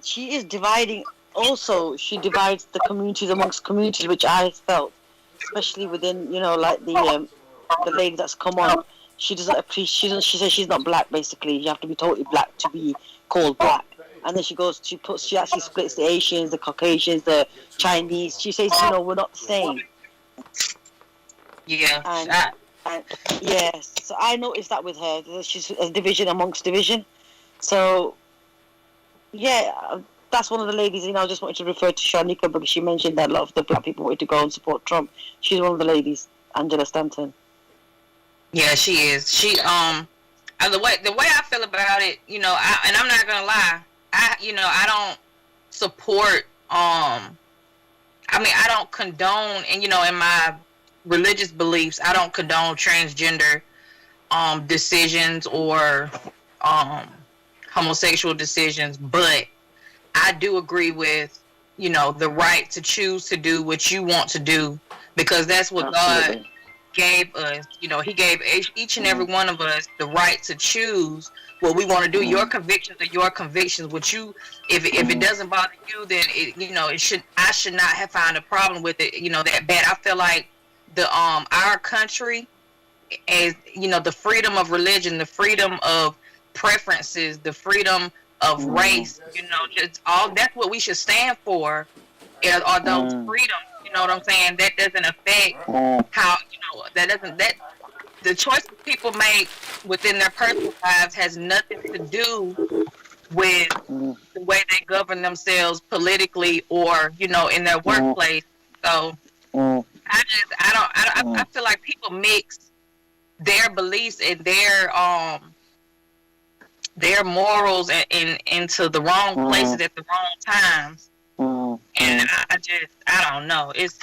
she is dividing. Also, she divides the communities amongst communities, which I felt, especially within, you know, like the lady that's come on. She doesn't appreciate. She says she's not black. Basically, you have to be totally black to be called black. And then she actually splits the Asians, the Caucasians, the Chinese. She says, you know, we're not the same. Yeah. And yes, so I noticed that with her. She's a division amongst division. So, yeah, that's one of the ladies. You know, I just wanted to refer to Sharenika because she mentioned that a lot of the black people wanted to go and support Trump. She's one of the ladies, Angela Stanton. Yeah, she is. She the way I feel about it, you know, and I'm not gonna lie, I don't support. I mean, I don't condone, and you know, in my religious beliefs, I don't condone transgender decisions or homosexual decisions, but I do agree with, you know, the right to choose to do what you want to do, because that's what God gave us. You know, he gave each and every one of us the right to choose what we want to do. Your convictions are your convictions. What you, if it doesn't bother you, then I should not have found a problem with it, you know, that bad. I feel like our country, as you know, the freedom of religion, the freedom of preferences, the freedom of race, you know, just all, that's what we should stand for, are those freedoms. You know what I'm saying? That doesn't affect how, you know, that the choices people make within their personal lives has nothing to do with the way they govern themselves politically or, you know, in their workplace. So I feel like people mix their beliefs and their morals into the wrong places at the wrong times. And I don't know. It's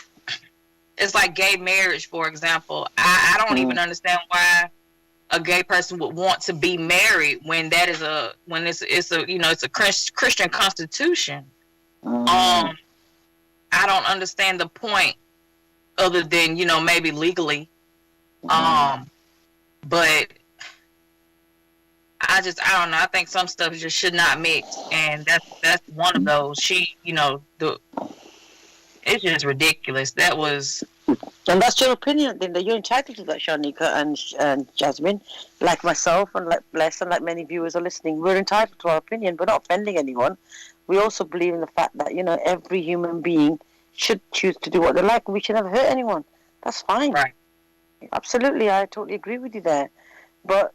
like gay marriage, for example. I don't even understand why a gay person would want to be married when that is it's a you know, it's a Christian constitution. I don't understand the point other than, you know, maybe legally. But I don't know. I think some stuff just should not mix, and that's one of those. You know, it's just ridiculous. That was. And that's your opinion, then, that you're entitled to that, Sharenika and Jasmine. Like myself and like Bless and like many viewers are listening, we're entitled to our opinion. We're not offending anyone. We also believe in the fact that, you know, every human being should choose to do what they like. We should never hurt anyone. That's fine. Right. Absolutely, I totally agree with you there. But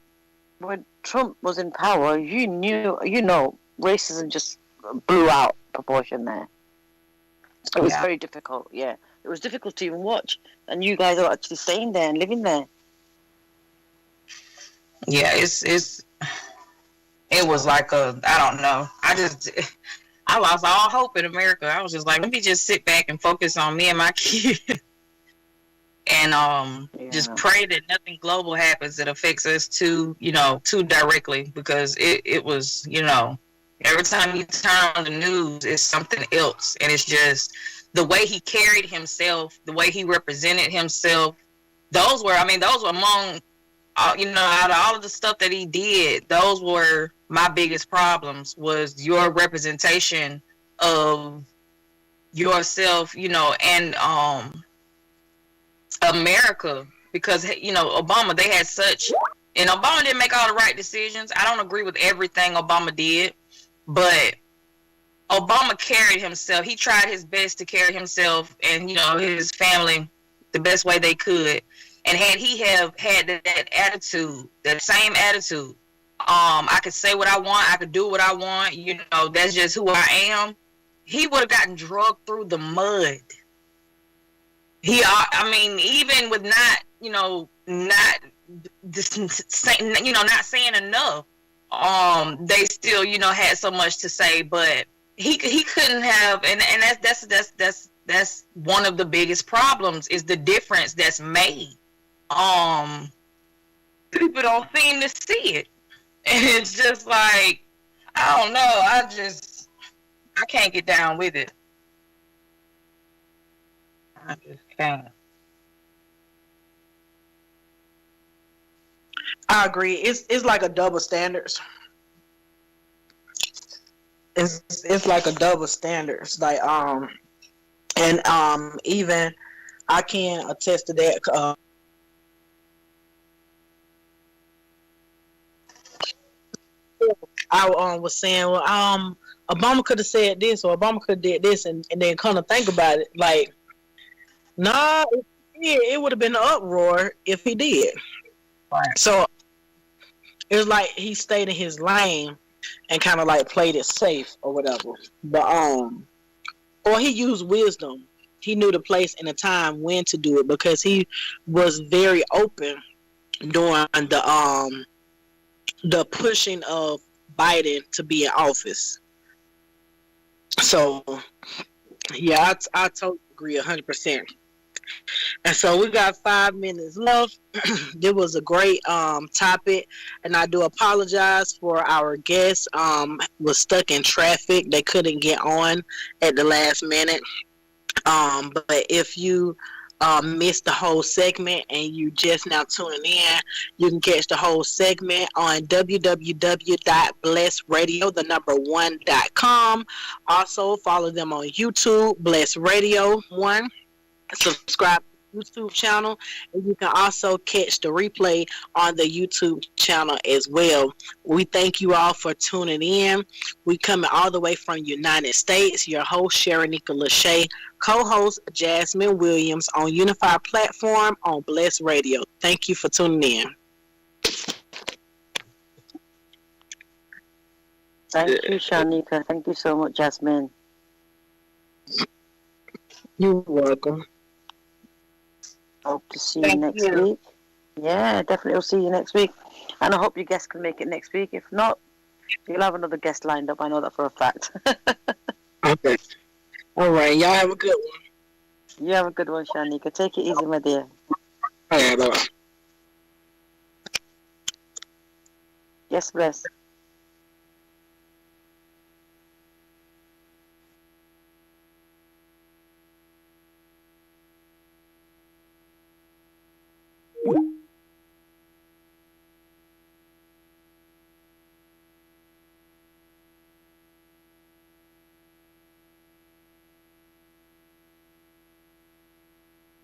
when Trump was in power, you know, racism just blew out proportion there. It was very difficult, yeah. It was difficult to even watch. And you guys are actually staying there and living there. Yeah, it was like I don't know. I lost all hope in America. I was just like, let me just sit back and focus on me and my kids. And just pray that nothing global happens that affects us too directly, because it was, you know, every time you turn on the news, it's something else. And it's just the way he carried himself, the way he represented himself. Those were among, you know, out of all of the stuff that he did, those were my biggest problems, was your representation of yourself, you know, and America, because, you know, Obama, they had such, and Obama didn't make all the right decisions. I don't agree with everything Obama did, but Obama carried himself. He tried his best to carry himself and, you know, his family the best way they could. And had he have had that attitude, that same attitude, I could say what I want, I could do what I want, you know, that's just who I am, he would have gotten drugged through the mud. Even with not saying enough, they still, you know, had so much to say, but he couldn't have, and that's one of the biggest problems, is the difference that's made. People don't seem to see it, and it's just like, I don't know, I can't get down with it. I just can't. I agree. It's like a double standards. It's like a double standards. Like even I can attest to that. I was saying, well, Obama could have said this, or Obama could have did this, and then kind of think about it, like, nah, it would have been an uproar if he did. Right. So it was like he stayed in his lane and kind of like played it safe or whatever. But or he used wisdom. He knew the place and the time when to do it, because he was very open during the pushing of Biden to be in office. So yeah, I totally agree 100%. And so we got 5 minutes left. It was a great topic, and I do apologize for our guests was stuck in traffic. They couldn't get on at the last minute. But if you missed the whole segment and you just now tuning in, you can catch the whole segment on www.blessradio1.com. Also follow them on YouTube, Bless Radio 1. Subscribe YouTube channel, and you can also catch the replay on the YouTube channel as well. We thank you all for tuning in. We coming all the way from United States. Your host Sharenika Lachey, co-host Jasmine Williams on Unityfy platform on Bless Radio. Thank you for tuning in. Thank you, Sharenika. Thank you so much, Jasmine. You're welcome. Hope to see you next week. Yeah, definitely will see you next week. And I hope your guests can make it next week. If not, you'll have another guest lined up. I know that for a fact. Okay. All right. Y'all have a good one. You have a good one, Sharenika. Take it easy, my dear. All right. Bye-bye. Yes, bless.